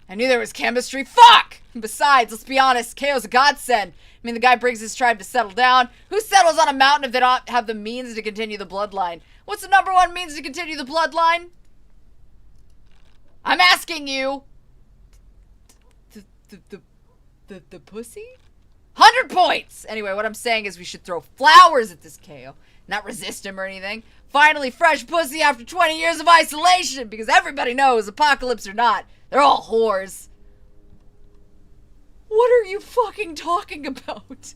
[SPEAKER 2] I knew there was chemistry. Fuck! Besides, let's be honest, Caio's a godsend. I mean, the guy brings his tribe to settle down. Who settles on a mountain if they don't have the means to continue the bloodline? What's the number one means to continue the bloodline? I'm asking you. The pussy? 100 points! Anyway, what I'm saying is we should throw flowers at this Caio. Not resist him or anything. Finally, fresh pussy after 20 years of isolation. Because everybody knows, apocalypse or not, they're all whores. What are you fucking talking about?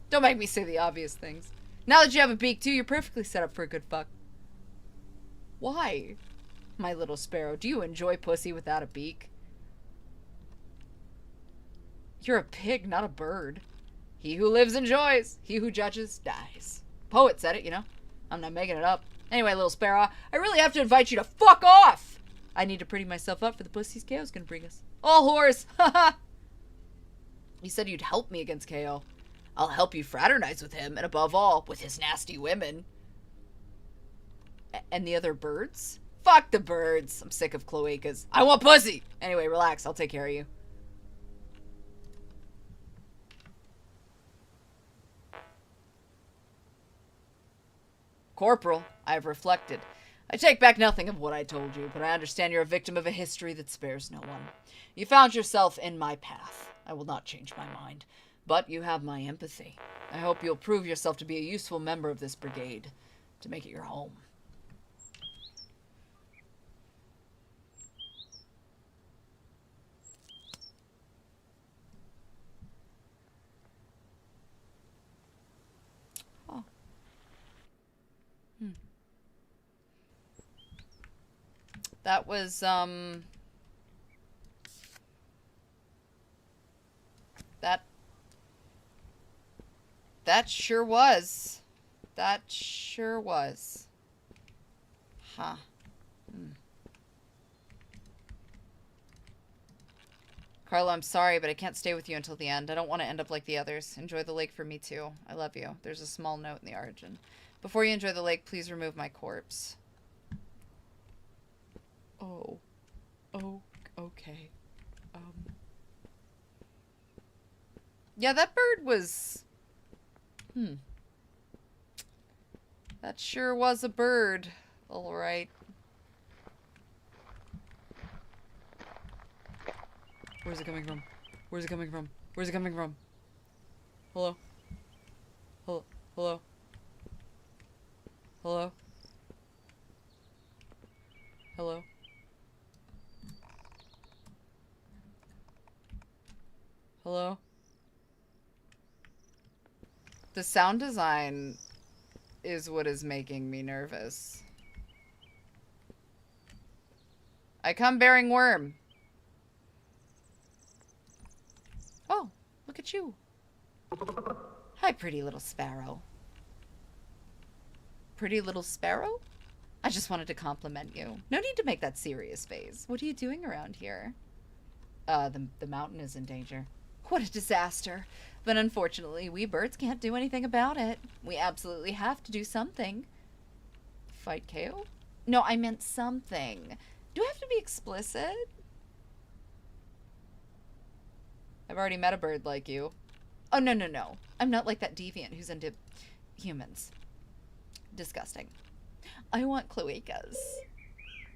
[SPEAKER 2] Don't make me say the obvious things. Now that you have a beak too, you're perfectly set up for a good fuck. Why? My little sparrow, do you enjoy pussy without a beak? You're a pig, not a bird. He who lives enjoys. He who judges dies. Poet said it, you know. I'm not making it up. Anyway, little sparrow, I really have to invite you to fuck off. I need to pretty myself up for the pussies Caio's gonna bring us. All whores. Haha. You said you'd help me against Caio. I'll help you fraternize with him, and above all, with his nasty women. And the other birds? Fuck the birds. I'm sick of cloacas. I want pussy. Anyway, relax. I'll take care of you. Corporal, I have reflected. I take back nothing of what I told you, but I understand you're a victim of a history that spares no one. You found yourself in my path. I will not change my mind, but you have my empathy. I hope you'll prove yourself to be a useful member of this brigade, to make it your home. Oh. That was, That sure was. That sure was. Huh. Carla, I'm sorry, but I can't stay with you until the end. I don't want to end up like the others. Enjoy the lake for me, too. I love you. There's a small note in the origin. Before you enjoy the lake, please remove my corpse. Oh. Oh, okay. Yeah, that bird was... That sure was a bird. Alright. Where's it coming from? Where's it coming from? Where's it coming from? Hello? Hello? Hello? Hello? Hello? Hello? The sound design is what is making me nervous. I come bearing worm. Oh, look at you. Hi, pretty little sparrow. Pretty little sparrow? I just wanted to compliment you. No need to make that serious face. What are you doing around here? The mountain is in danger. What a disaster. But unfortunately, we birds can't do anything about it. We absolutely have to do something. Fight Caio? No, I meant something. Do I have to be explicit? I've already met a bird like you. Oh, no, no, no. I'm not like that deviant who's into humans. Disgusting. I want cloacas.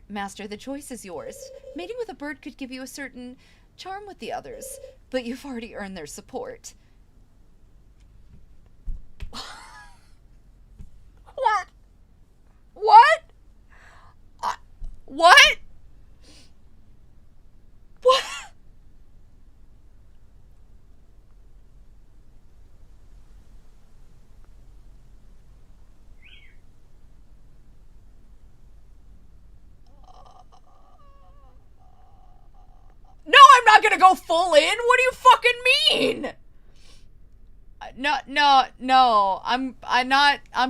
[SPEAKER 2] Master, the choice is yours. Mating with a bird could give you a certain charm with the others, but you've already earned their support. What? What? What? What? No, I'm not gonna go full in. What do you fucking mean? No. I'm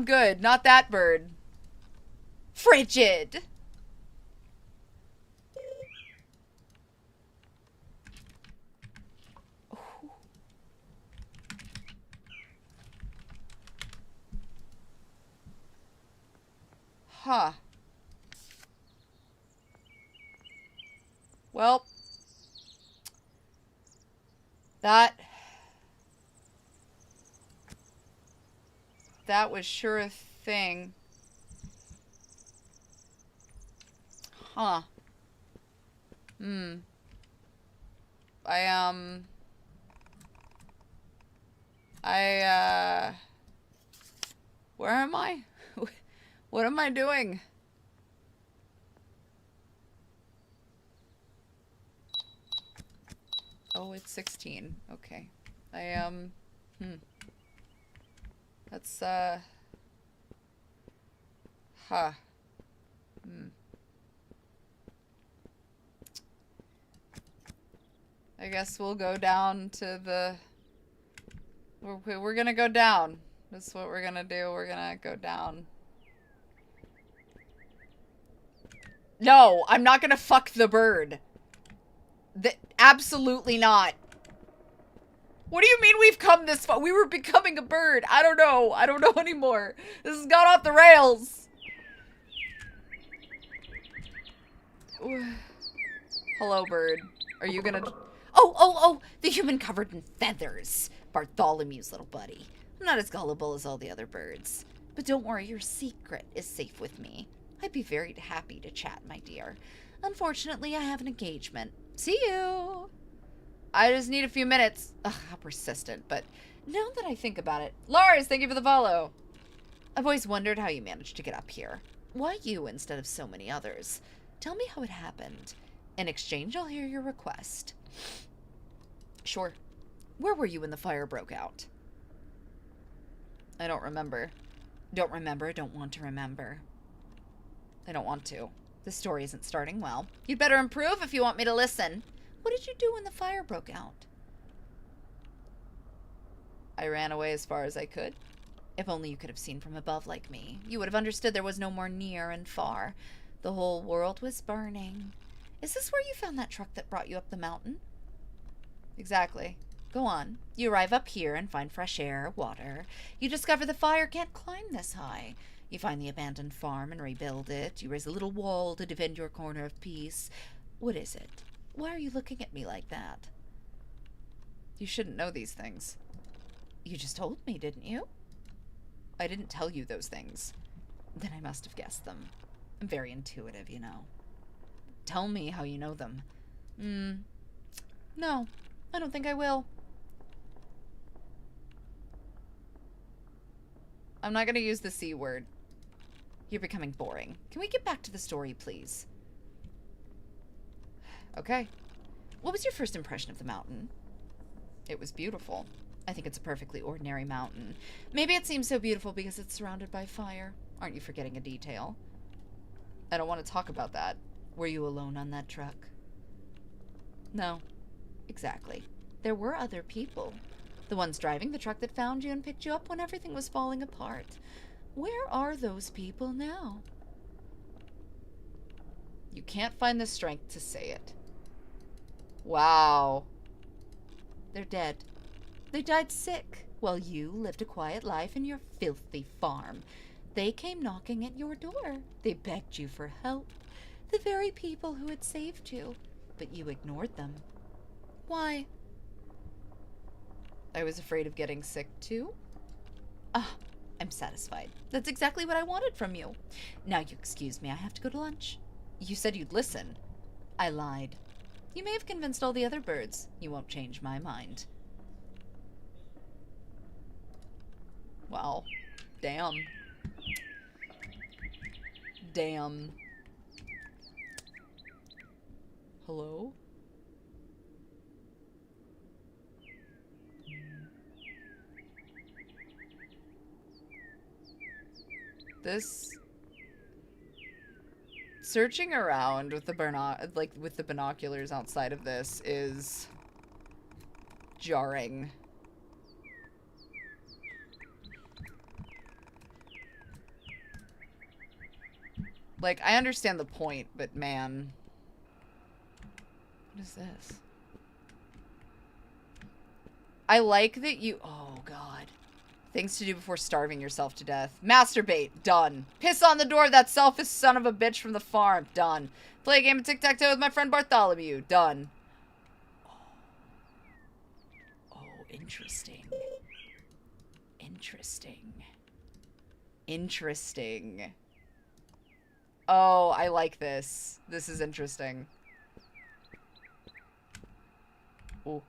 [SPEAKER 2] good. Not that bird. Frigid. Huh. Well. That was sure a thing. Huh. Where am I? What am I doing? Oh, it's 16. Okay. That's, huh. I guess we'll go down to the... We're gonna go down. That's what we're gonna do. We're gonna go down. No, I'm not gonna fuck the bird. Absolutely not. What do you mean we've come this far? We were becoming a bird. I don't know. I don't know anymore. This has gone off the rails. Hello, bird. Are you gonna... Oh, the human covered in feathers. Bartholomew's little buddy. I'm not as gullible as all the other birds. But don't worry, your secret is safe with me. I'd be very happy to chat, my dear. Unfortunately, I have an engagement. See you. I just need a few minutes. Ugh, how persistent, but now that I think about it... Lars, thank you for the follow. I've always wondered how you managed to get up here. Why you instead of so many others? Tell me how it happened. In exchange, I'll hear your request. Sure. Where were you when the fire broke out? I don't remember. Don't remember, don't want to remember. I don't want to. The story isn't starting well. You'd better improve if you want me to listen. What did you do when the fire broke out? I ran away as far as I could. If only you could have seen from above like me. You would have understood there was no more near and far. The whole world was burning. Is this where you found that truck that brought you up the mountain? Exactly. Go on. You arrive up here and find fresh air, water. You discover the fire can't climb this high. You find the abandoned farm and rebuild it. You raise a little wall to defend your corner of peace. What is it? Why are you looking at me like that? You shouldn't know these things. You just told me, didn't you? I didn't tell you those things. Then I must have guessed them. I'm very intuitive, you know. Tell me how you know them. No, I don't think I will. I'm not going to use the C word. You're becoming boring. Can we get back to the story, please? Okay. What was your first impression of the mountain? It was beautiful. I think it's a perfectly ordinary mountain. Maybe it seems so beautiful because it's surrounded by fire. Aren't you forgetting a detail? I don't want to talk about that. Were you alone on that truck? No. Exactly. There were other people. The ones driving the truck that found you and picked you up when everything was falling apart. Where are those people now? You can't find the strength to say it. Wow. They're dead. They died sick while you lived a quiet life in your filthy farm. They came knocking at your door. They begged you for help. The very people who had saved you. But you ignored them. Why? I was afraid of getting sick too. Ah, I'm satisfied. That's exactly what I wanted from you. Now you excuse me, I have to go to lunch. You said you'd listen. I lied. You may have convinced all the other birds. You won't change my mind. Wow. Damn. Damn. Hello? This searching around with the binoculars outside of this is jarring. Like, I understand the point, but man, what is this? I like that you, oh god. Things to do before starving yourself to death. Masturbate. Done. Piss on the door of that selfish son of a bitch from the farm. Done. Play a game of tic-tac-toe with my friend Bartholomew. Done. Oh, interesting. Interesting. Interesting. Oh, I like this. This is interesting. Ooh.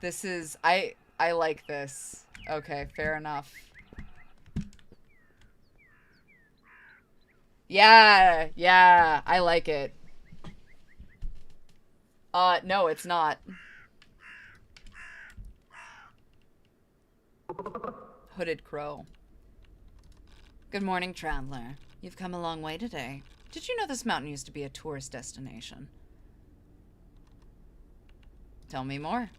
[SPEAKER 2] This is, I like this. Okay, fair enough. Yeah, I like it. No, it's not. Hooded crow. Good morning, traveler. You've come a long way today. Did you know this mountain used to be a tourist destination? Tell me more.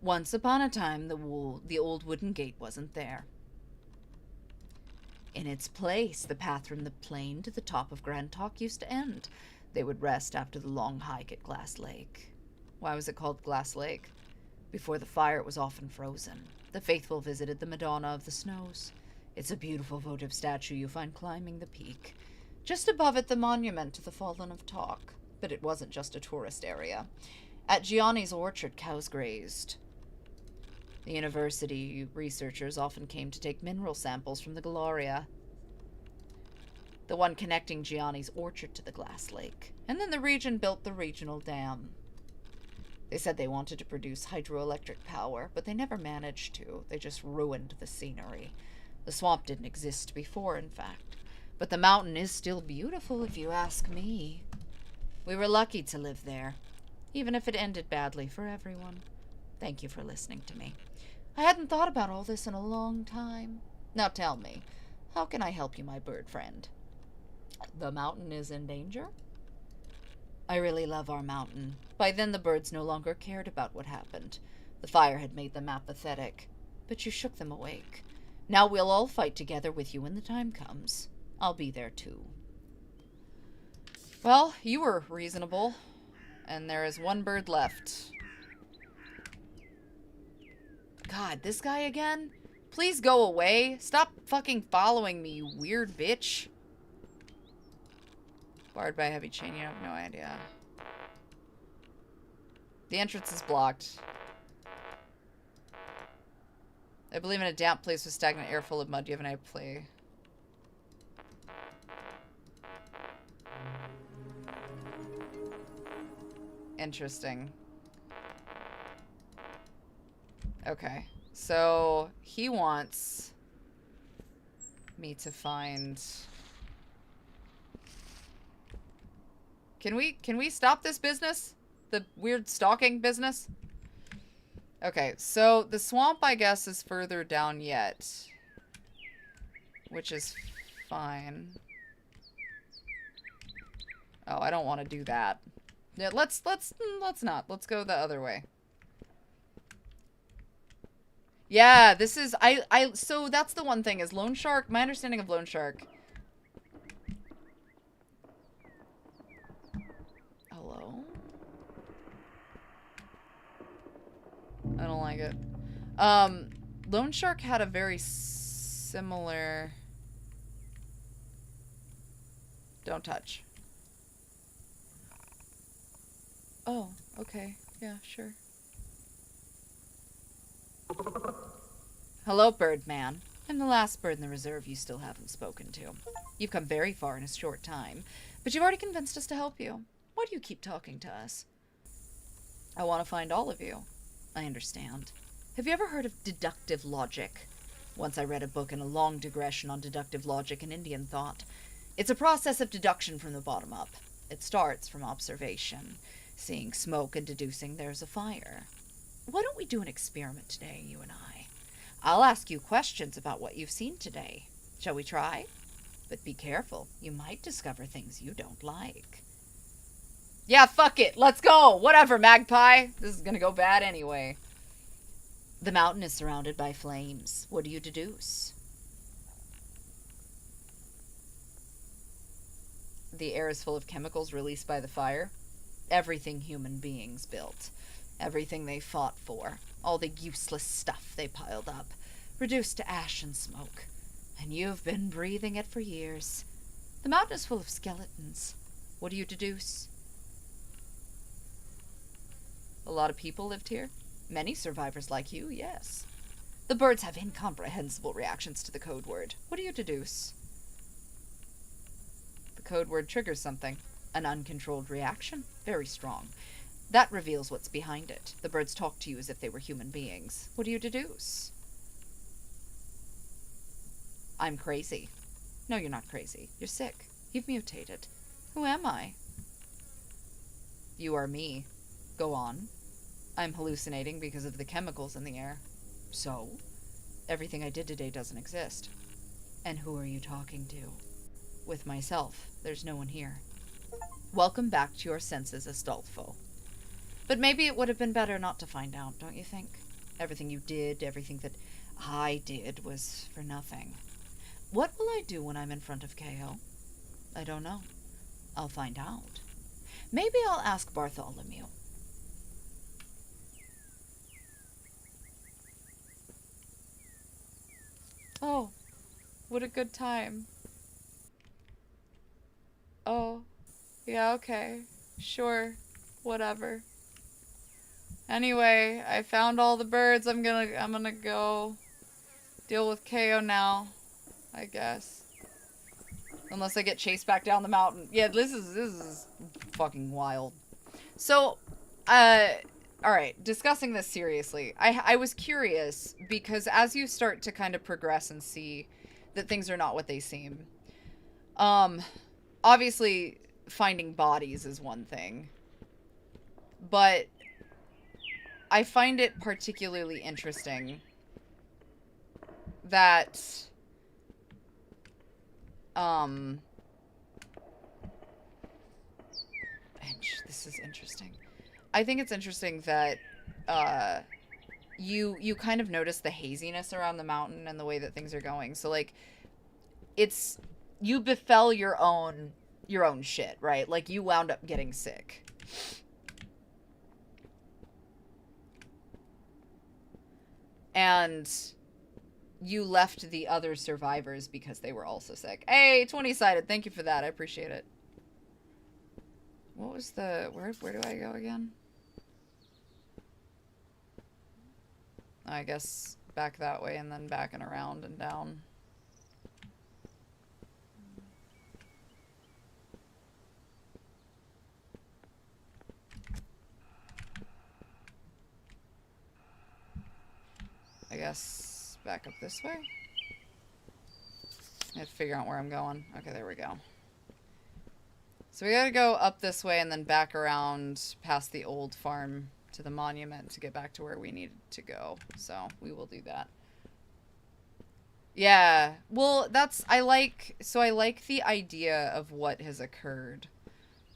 [SPEAKER 2] Once upon a time, the old wooden gate wasn't there. In its place, the path from the plain to the top of Grand Talk used to end. They would rest after the long hike at Glass Lake. Why was it called Glass Lake? Before the fire, it was often frozen. The faithful visited the Madonna of the Snows. It's a beautiful votive statue you find climbing the peak. Just above it, the monument to the fallen of Talk. But it wasn't just a tourist area. At Gianni's orchard, cows grazed. The university researchers often came to take mineral samples from the Gloria, the one connecting Gianni's orchard to the Glass Lake. And then the region built the regional dam. They said they wanted to produce hydroelectric power, but they never managed to. They just ruined the scenery. The swamp didn't exist before, in fact. But the mountain is still beautiful, if you ask me. We were lucky to live there, even if it ended badly for everyone. Thank you for listening to me. I hadn't thought about all this in a long time. Now tell me, how can I help you, my bird friend? The mountain is in danger? I really love our mountain. By then the birds no longer cared about what happened. The fire had made them apathetic, but you shook them awake. Now we'll all fight together with you when the time comes. I'll be there too. Well, you were reasonable, and there is one bird left. God, this guy again? Please go away. Stop fucking following me, you weird bitch. Barred by a heavy chain, you have no idea. The entrance is blocked. I believe in a damp place with stagnant air full of mud. Do you have an idea to play? Interesting. Okay. So, he wants me to find... Can we stop this business? The weird stalking business? Okay, so the swamp, I guess, is further down yet. Which is fine. Oh, I don't want to do that. Yeah, let's not. Let's go the other way. Yeah, this is so that's the one thing is Loan Shark, my understanding of Loan Shark. Hello? I don't like it. Loan Shark had a very similar... Don't touch. Oh, okay. Yeah, sure. Hello, Birdman. I'm the last bird in the reserve you still haven't spoken to. You've come very far in a short time, but you've already convinced us to help you. Why do you keep talking to us? I want to find all of you. I understand. Have you ever heard of deductive logic? Once I read a book in a long digression on deductive logic and Indian thought. It's a process of deduction from the bottom up. It starts from observation, seeing smoke and deducing there's a fire. Why don't we do an experiment today, you and I? I'll ask you questions about what you've seen today. Shall we try? But be careful. You might discover things you don't like. Yeah, fuck it. Let's go. Whatever, Magpie. This is gonna go bad anyway. The mountain is surrounded by flames. What do you deduce? The air is full of chemicals released by the fire. Everything human beings built. Everything they fought for. All the useless stuff they piled up. Reduced to ash and smoke. And you've been breathing it for years. The mountain is full of skeletons. What do you deduce? A lot of people lived here. Many survivors like you, yes. The birds have incomprehensible reactions to the code word. What do you deduce? The code word triggers something. An uncontrolled reaction. Very strong. That reveals what's behind it. The birds talk to you as if they were human beings. What do you deduce? I'm crazy. No, you're not crazy. You're sick. You've mutated. Who am I? You are me. Go on. I'm hallucinating because of the chemicals in the air. So? Everything I did today doesn't exist. And who are you talking to? With myself. There's no one here. Welcome back to your senses, Astolfo. But maybe it would have been better not to find out, don't you think? Everything you did, everything that I did was for nothing. What will I do when I'm in front of Caio? I don't know. I'll find out. Maybe I'll ask Bartholomew. Oh, what a good time. Oh, yeah, okay. Sure, whatever. Anyway, I found all the birds. I'm gonna go deal with Caio now, I guess. Unless I get chased back down the mountain. Yeah, this is fucking wild. So, alright, discussing this seriously. I was curious, because as you start to kind of progress and see that things are not what they seem, obviously, finding bodies is one thing. But I find it particularly interesting that, this is interesting. I think it's interesting that, you kind of notice the haziness around the mountain and the way that things are going. So, like, you befell your own shit, right? Like, you wound up getting sick. And you left the other survivors because they were also sick. Hey, 20-sided. Thank you for that. I appreciate it. What was the... Where do I go again? I guess back that way and then back and around and down. I guess back up this way? I have to figure out where I'm going. Okay, there we go. So we gotta go up this way and then back around past the old farm to the monument to get back to where we needed to go. So we will do that. Yeah, well, I like the idea of what has occurred.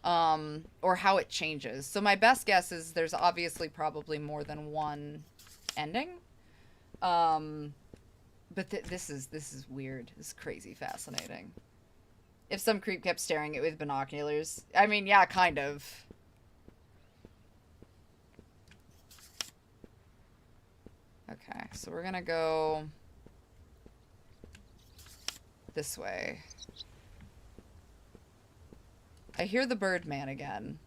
[SPEAKER 2] Or how it changes. So my best guess is there's obviously probably more than one ending. But this is weird. This is crazy fascinating. If some creep kept staring at it with binoculars. I mean, yeah, kind of. Okay, so we're gonna go this way. I hear the Birdman again.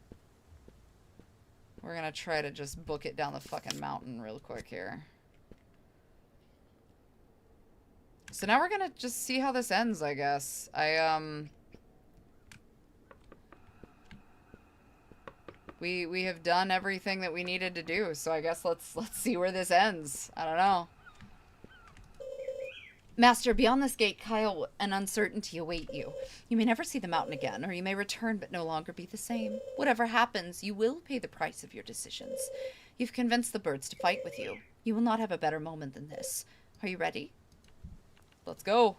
[SPEAKER 2] We're gonna try to just book it down the fucking mountain real quick here. So now we're gonna just see how this ends, I guess. We have done everything that we needed to do, so I guess let's see where this ends. I don't know. Master, beyond this gate, Caio and uncertainty await you. You may never see the mountain again, or you may return but no longer be the same. Whatever happens, you will pay the price of your decisions. You've convinced the birds to fight with you. You will not have a better moment than this. Are you ready? Let's go.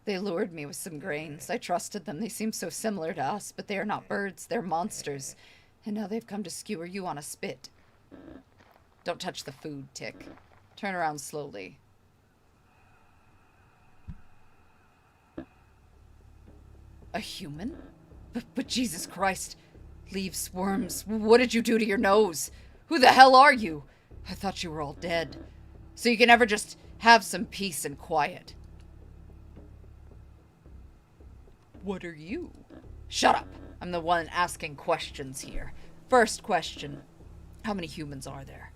[SPEAKER 2] They lured me with some grains. I trusted them. They seem so similar to us, but they are not birds. They're monsters. And now they've come to skewer you on a spit. Don't touch the food, Tick. Turn around slowly. A human? But Jesus Christ. Leaves, worms. What did you do to your nose? Who the hell are you? I thought you were all dead. So you can never just have some peace and quiet. What are you? Shut up. I'm the one asking questions here. First question. How many humans are there?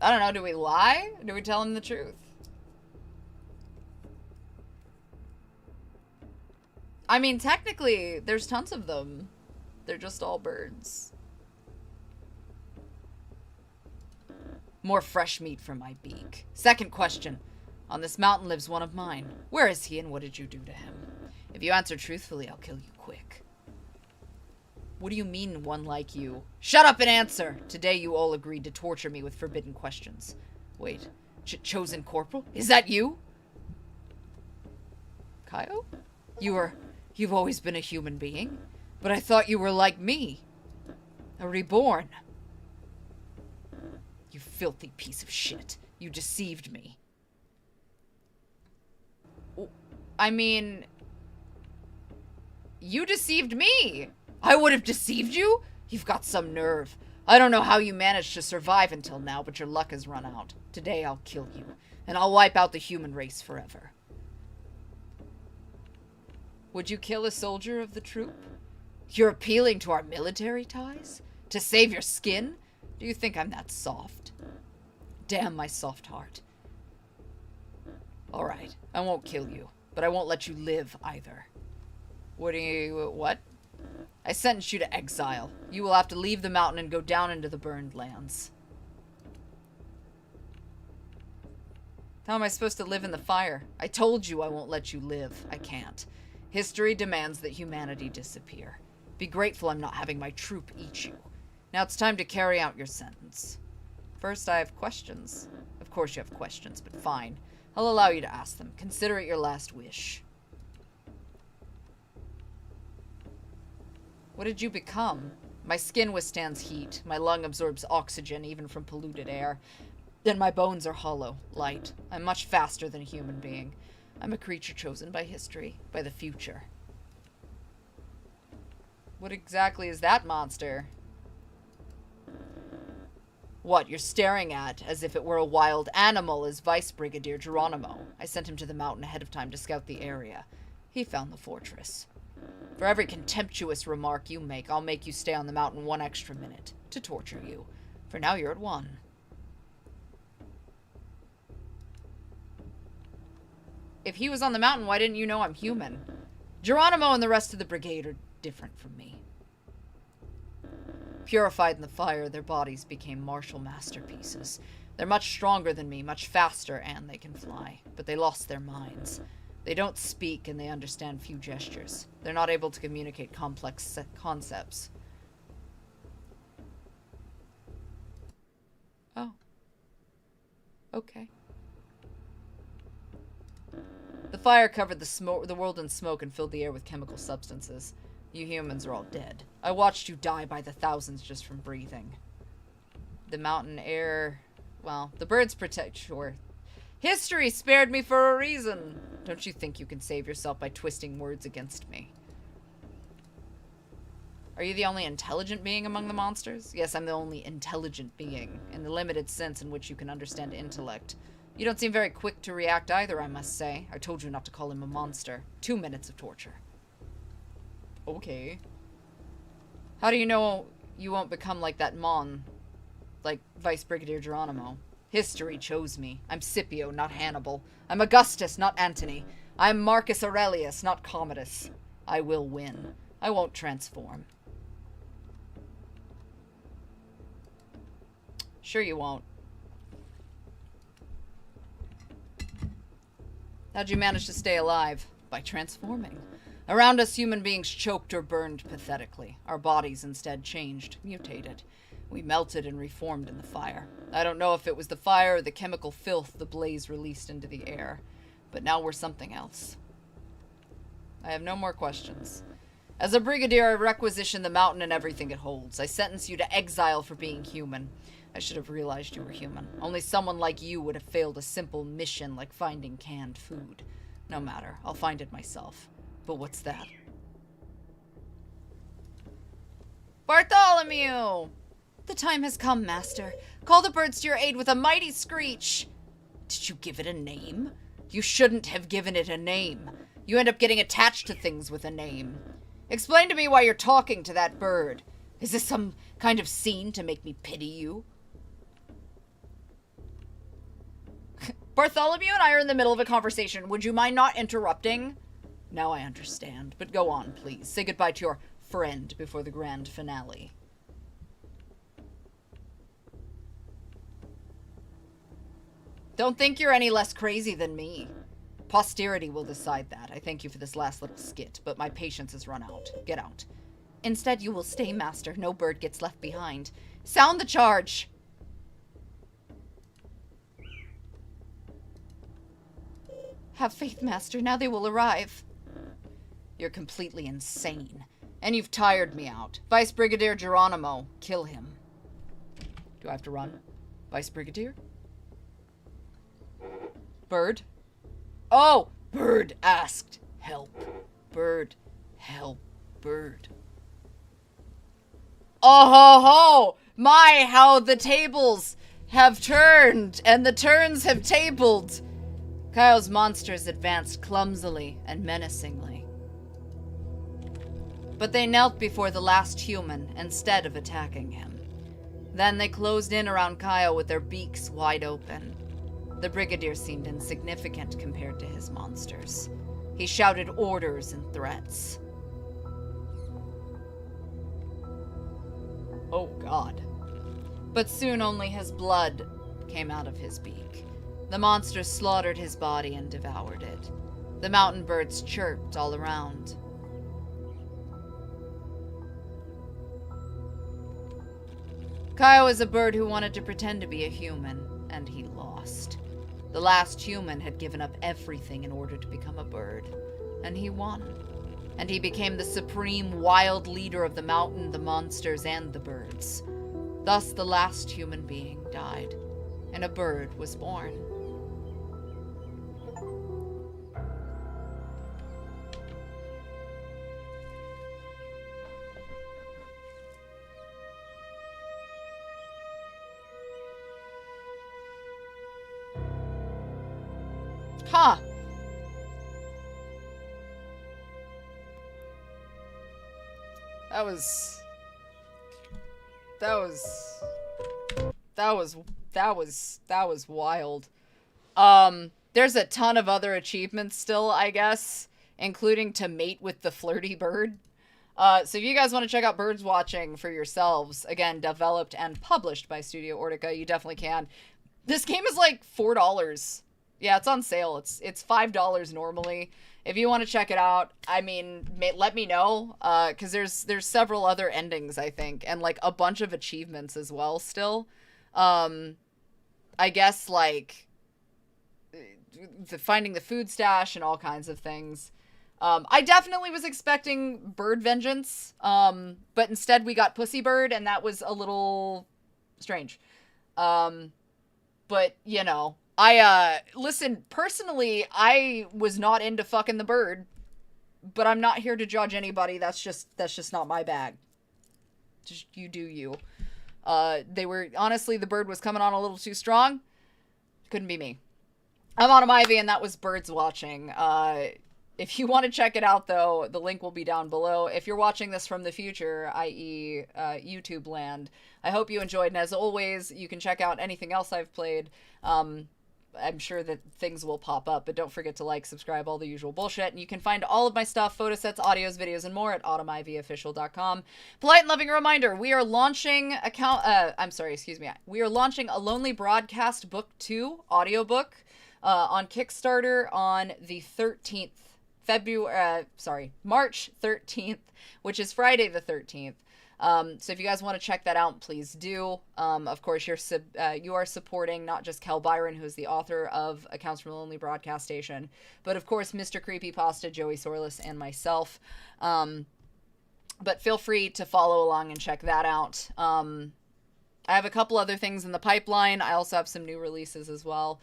[SPEAKER 2] I don't know. Do we lie? Or do we tell him the truth? I mean, technically, there's tons of them. They're just all birds. More fresh meat from my beak. Second question. On this mountain lives one of mine. Where is he and what did you do to him? If you answer truthfully, I'll kill you quick. What do you mean, one like you? Shut up and answer! Today you all agreed to torture me with forbidden questions. Wait, chosen corporal? Is that you? Caio? You've always been a human being, but I thought you were like me. A reborn. You filthy piece of shit. You deceived me. I mean, you deceived me. I would have deceived you? You've got some nerve. I don't know how you managed to survive until now, but your luck has run out. Today I'll kill you, and I'll wipe out the human race forever. Would you kill a soldier of the troop? You're appealing to our military ties? To save your skin? Do you think I'm that soft? Damn my soft heart. Alright, I won't kill you. But I won't let you live, either. What? I sentence you to exile. You will have to leave the mountain and go down into the burned lands. How am I supposed to live in the fire? I told you I won't let you live. I can't. History demands that humanity disappear. Be grateful I'm not having my troop eat you. Now it's time to carry out your sentence. First, I have questions. Of course you have questions, but fine. I'll allow you to ask them. Consider it your last wish. What did you become? My skin withstands heat. My lung absorbs oxygen, even from polluted air. Then my bones are hollow, light. I'm much faster than a human being. I'm a creature chosen by history, by the future. What exactly is that monster? What you're staring at, as if it were a wild animal, is Vice Brigadier Geronimo. I sent him to the mountain ahead of time to scout the area. He found the fortress. For every contemptuous remark you make, I'll make you stay on the mountain 1 extra minute to torture you. For now you're at 1. If he was on the mountain, why didn't you know I'm human? Geronimo and the rest of the brigade are different from me. Purified in the fire, their bodies became martial masterpieces. They're much stronger than me, much faster, and they can fly. But they lost their minds. They don't speak, and they understand few gestures. They're not able to communicate complex concepts. Oh. Okay. The fire covered the world in smoke and filled the air with chemical substances. You humans are all dead. I watched you die by the thousands just from breathing. The mountain air... Well, the birds protect... Sure. History spared me for a reason. Don't you think you can save yourself by twisting words against me? Are you the only intelligent being among the monsters? Yes, I'm the only intelligent being, in the limited sense in which you can understand intellect. You don't seem very quick to react either, I must say. I told you not to call him a monster. 2 minutes of torture. Okay. How do you know you won't become like that Mon? Like Vice Brigadier Geronimo? History chose me. I'm Scipio, not Hannibal. I'm Augustus, not Antony. I'm Marcus Aurelius, not Commodus. I will win. I won't transform. Sure you won't. How'd you manage to stay alive? By transforming. Around us, human beings choked or burned pathetically. Our bodies instead changed, mutated. We melted and reformed in the fire. I don't know if it was the fire or the chemical filth the blaze released into the air, but now we're something else. I have no more questions. As a brigadier, I requisition the mountain and everything it holds. I sentence you to exile for being human. I should have realized you were human. Only someone like you would have failed a simple mission like finding canned food. No matter, I'll find it myself. But what's that? Bartholomew! The time has come, Master. Call the birds to your aid with a mighty screech. Did you give it a name? You shouldn't have given it a name. You end up getting attached to things with a name. Explain to me why you're talking to that bird. Is this some kind of scene to make me pity you? Bartholomew and I are in the middle of a conversation. Would you mind not interrupting? Now I understand, but go on, please. Say goodbye to your friend before the grand finale. Don't think you're any less crazy than me. Posterity will decide that. I thank you for this last little skit, but my patience has run out. Get out. Instead, you will stay, Master. No bird gets left behind. Sound the charge! Have faith, Master. Now they will arrive. You're completely insane. And you've tired me out. Vice Brigadier Geronimo, kill him. Do I have to run? Vice Brigadier? Bird? Oh! Bird asked. Help. Bird. Help. Bird. Oh ho ho! My, how the tables have turned, and the turns have tabled. Caio's monsters advanced clumsily and menacingly. But they knelt before the last human instead of attacking him. Then they closed in around Caio with their beaks wide open. The Brigadier seemed insignificant compared to his monsters. He shouted orders and threats. Oh God. But soon only his blood came out of his beak. The monsters slaughtered his body and devoured it. The mountain birds chirped all around. Caio is a bird who wanted to pretend to be a human, and he lost. The last human had given up everything in order to become a bird, and he won. And he became the supreme wild leader of the mountain, the monsters, and the birds. Thus the last human being died, and a bird was born. That was... That was wild. There's a ton of other achievements still, I guess, including to mate with the flirty bird. So if you guys want to check out Birds Watching for yourselves, again, developed and published by Studio Ortica, you definitely can. This game is like $4. Yeah, it's on sale. It's $5 normally. If you want to check it out, I mean, let me know, because there's several other endings, I think, and like a bunch of achievements as well still. I guess like finding the food stash and all kinds of things. I definitely was expecting Bird Vengeance, but instead we got Pussy Bird, and that was a little strange. But, you know, listen, personally, I was not into fucking the bird, but I'm not here to judge anybody. That's just not my bag. Just, you do you. Honestly, the bird was coming on a little too strong. Couldn't be me. I'm Autumn Ivy, and that was Birds Watching. If you want to check it out, though, the link will be down below. If you're watching this from the future, i.e. YouTube land, I hope you enjoyed. And as always, you can check out anything else I've played. I'm sure that things will pop up, but don't forget to like, subscribe, all the usual bullshit. And you can find all of my stuff, photosets, audios, videos, and more at autumnivyofficial.com. Polite and loving reminder, we are launching we are launching A Lonely Broadcast Book 2 audiobook on Kickstarter on the 13th. March 13th, which is Friday the 13th. So if you guys want to check that out, please do. Of course, you are supporting not just Kel Byron, who's the author of Accounts from a Lonely Broadcast Station, but of course, Mr. Creepypasta, Joey Sorless, and myself. But feel free to follow along and check that out. I have a couple other things in the pipeline. I also have some new releases as well.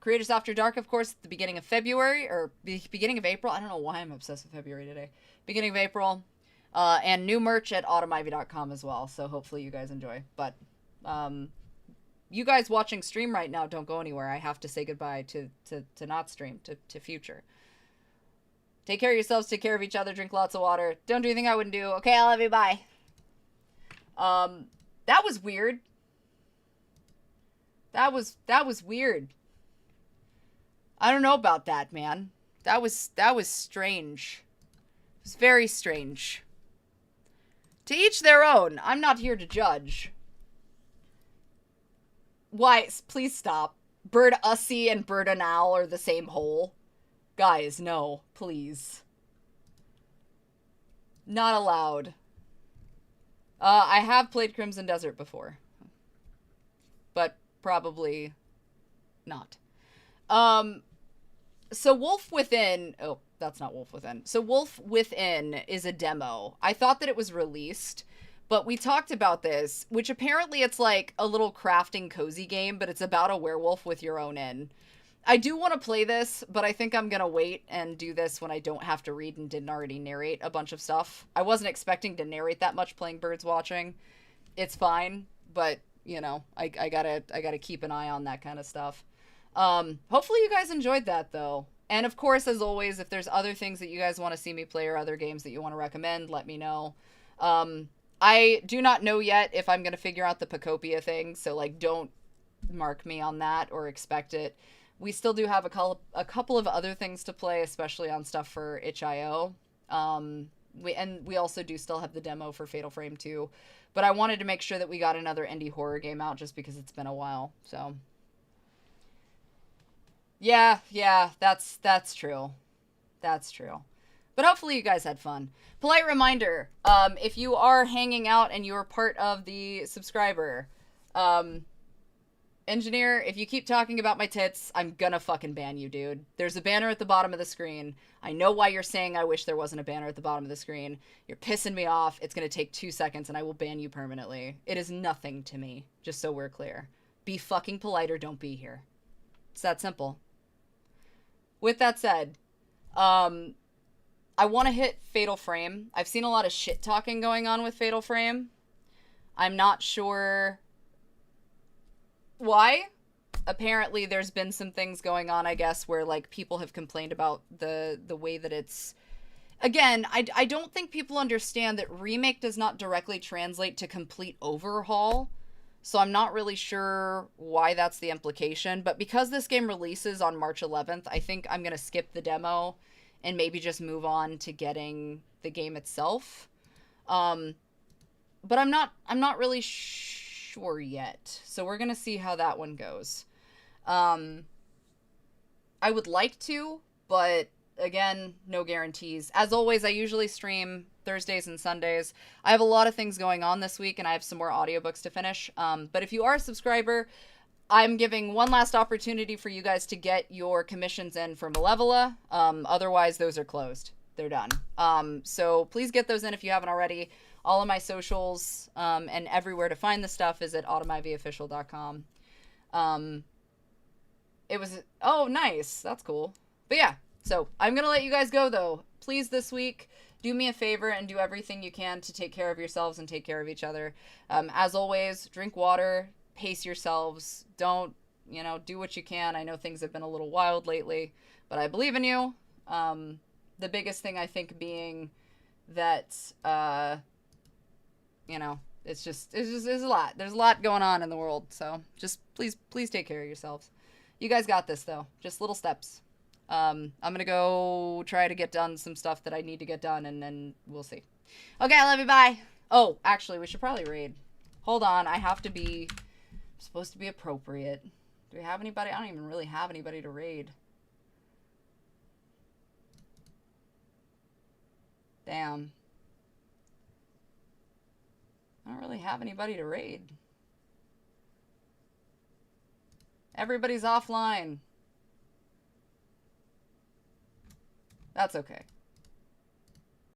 [SPEAKER 2] Creators After Dark, of course, at the beginning of February, or beginning of April. I don't know why I'm obsessed with February today. Beginning of April. And new merch at autumnivy.com as well, so hopefully you guys enjoy. But, you guys watching stream right now, don't go anywhere. I have to say goodbye to not stream, to future. Take care of yourselves, take care of each other, drink lots of water. Don't do anything I wouldn't do. Okay, I love you, bye. That was weird. That was weird. I don't know about that, man. That was strange. It was very strange. To each their own. I'm not here to judge. Why? Please stop. Bird Ussy and Bird and Owl are the same hole. Guys, no. Please. Not allowed. I have played Crimson Desert before. But probably not. So Wolf Within... Oh, that's not Wolf Within. So Wolf Within is a demo. I thought that it was released, but we talked about this, which apparently it's like a little crafting cozy game, but it's about a werewolf with your own inn. I do want to play this, but I think I'm going to wait and do this when I don't have to read and didn't already narrate a bunch of stuff. I wasn't expecting to narrate that much playing Birds Watching. It's fine, but, you know, I gotta keep an eye on that kind of stuff. Hopefully you guys enjoyed that, though. And of course, as always, if there's other things that you guys want to see me play or other games that you want to recommend, let me know. I do not know yet if I'm going to figure out the Pacopia thing, so, like, don't mark me on that or expect it. We still do have a couple of other things to play, especially on stuff for itch.io. We also do still have the demo for Fatal Frame 2. But I wanted to make sure that we got another indie horror game out just because it's been a while, so... Yeah, that's true. That's true. But hopefully you guys had fun. Polite reminder, if you are hanging out and you're part of the subscriber, engineer, if you keep talking about my tits, I'm gonna fucking ban you, dude. There's a banner at the bottom of the screen. I know why you're saying I wish there wasn't a banner at the bottom of the screen. You're pissing me off. It's gonna take 2 seconds and I will ban you permanently. It is nothing to me, just so we're clear. Be fucking polite or don't be here. It's that simple. With that said, I want to hit Fatal Frame. I've seen a lot of shit talking going on with Fatal Frame. I'm not sure why. Apparently there's been some things going on, I guess, where, like, people have complained about the way that it's again, I don't think people understand that remake does not directly translate to complete overhaul. So I'm not really sure why that's the implication. But because this game releases on March 11th, I think I'm going to skip the demo and maybe just move on to getting the game itself. But I'm not really sure yet. So we're going to see how that one goes. I would like to, but again, no guarantees. As always, I usually stream Thursdays and Sundays. I have a lot of things going on this week, and I have some more audiobooks to finish. But if you are a subscriber, I'm giving one last opportunity for you guys to get your commissions in for Malevola. Otherwise, those are closed. They're done. So please get those in if you haven't already. All of my socials and everywhere to find the stuff is at automivyofficial.com. It was... Oh, nice. That's cool. But yeah, so I'm going to let you guys go, though. Please, this week, do me a favor and do everything you can to take care of yourselves and take care of each other. As always, drink water, pace yourselves. Don't, do what you can. I know things have been a little wild lately, but I believe in you. The biggest thing, I think, being that, it's a lot. There's a lot going on in the world. So just please take care of yourselves. You guys got this, though. Just little steps. I'm going to go try to get done some stuff that I need to get done, and then we'll see. Okay, I love you. Bye. Oh, actually, we should probably raid. Hold on. I'm supposed to be appropriate. Do we have anybody? I don't even really have anybody to raid. Damn. I don't really have anybody to raid. Everybody's offline. That's okay.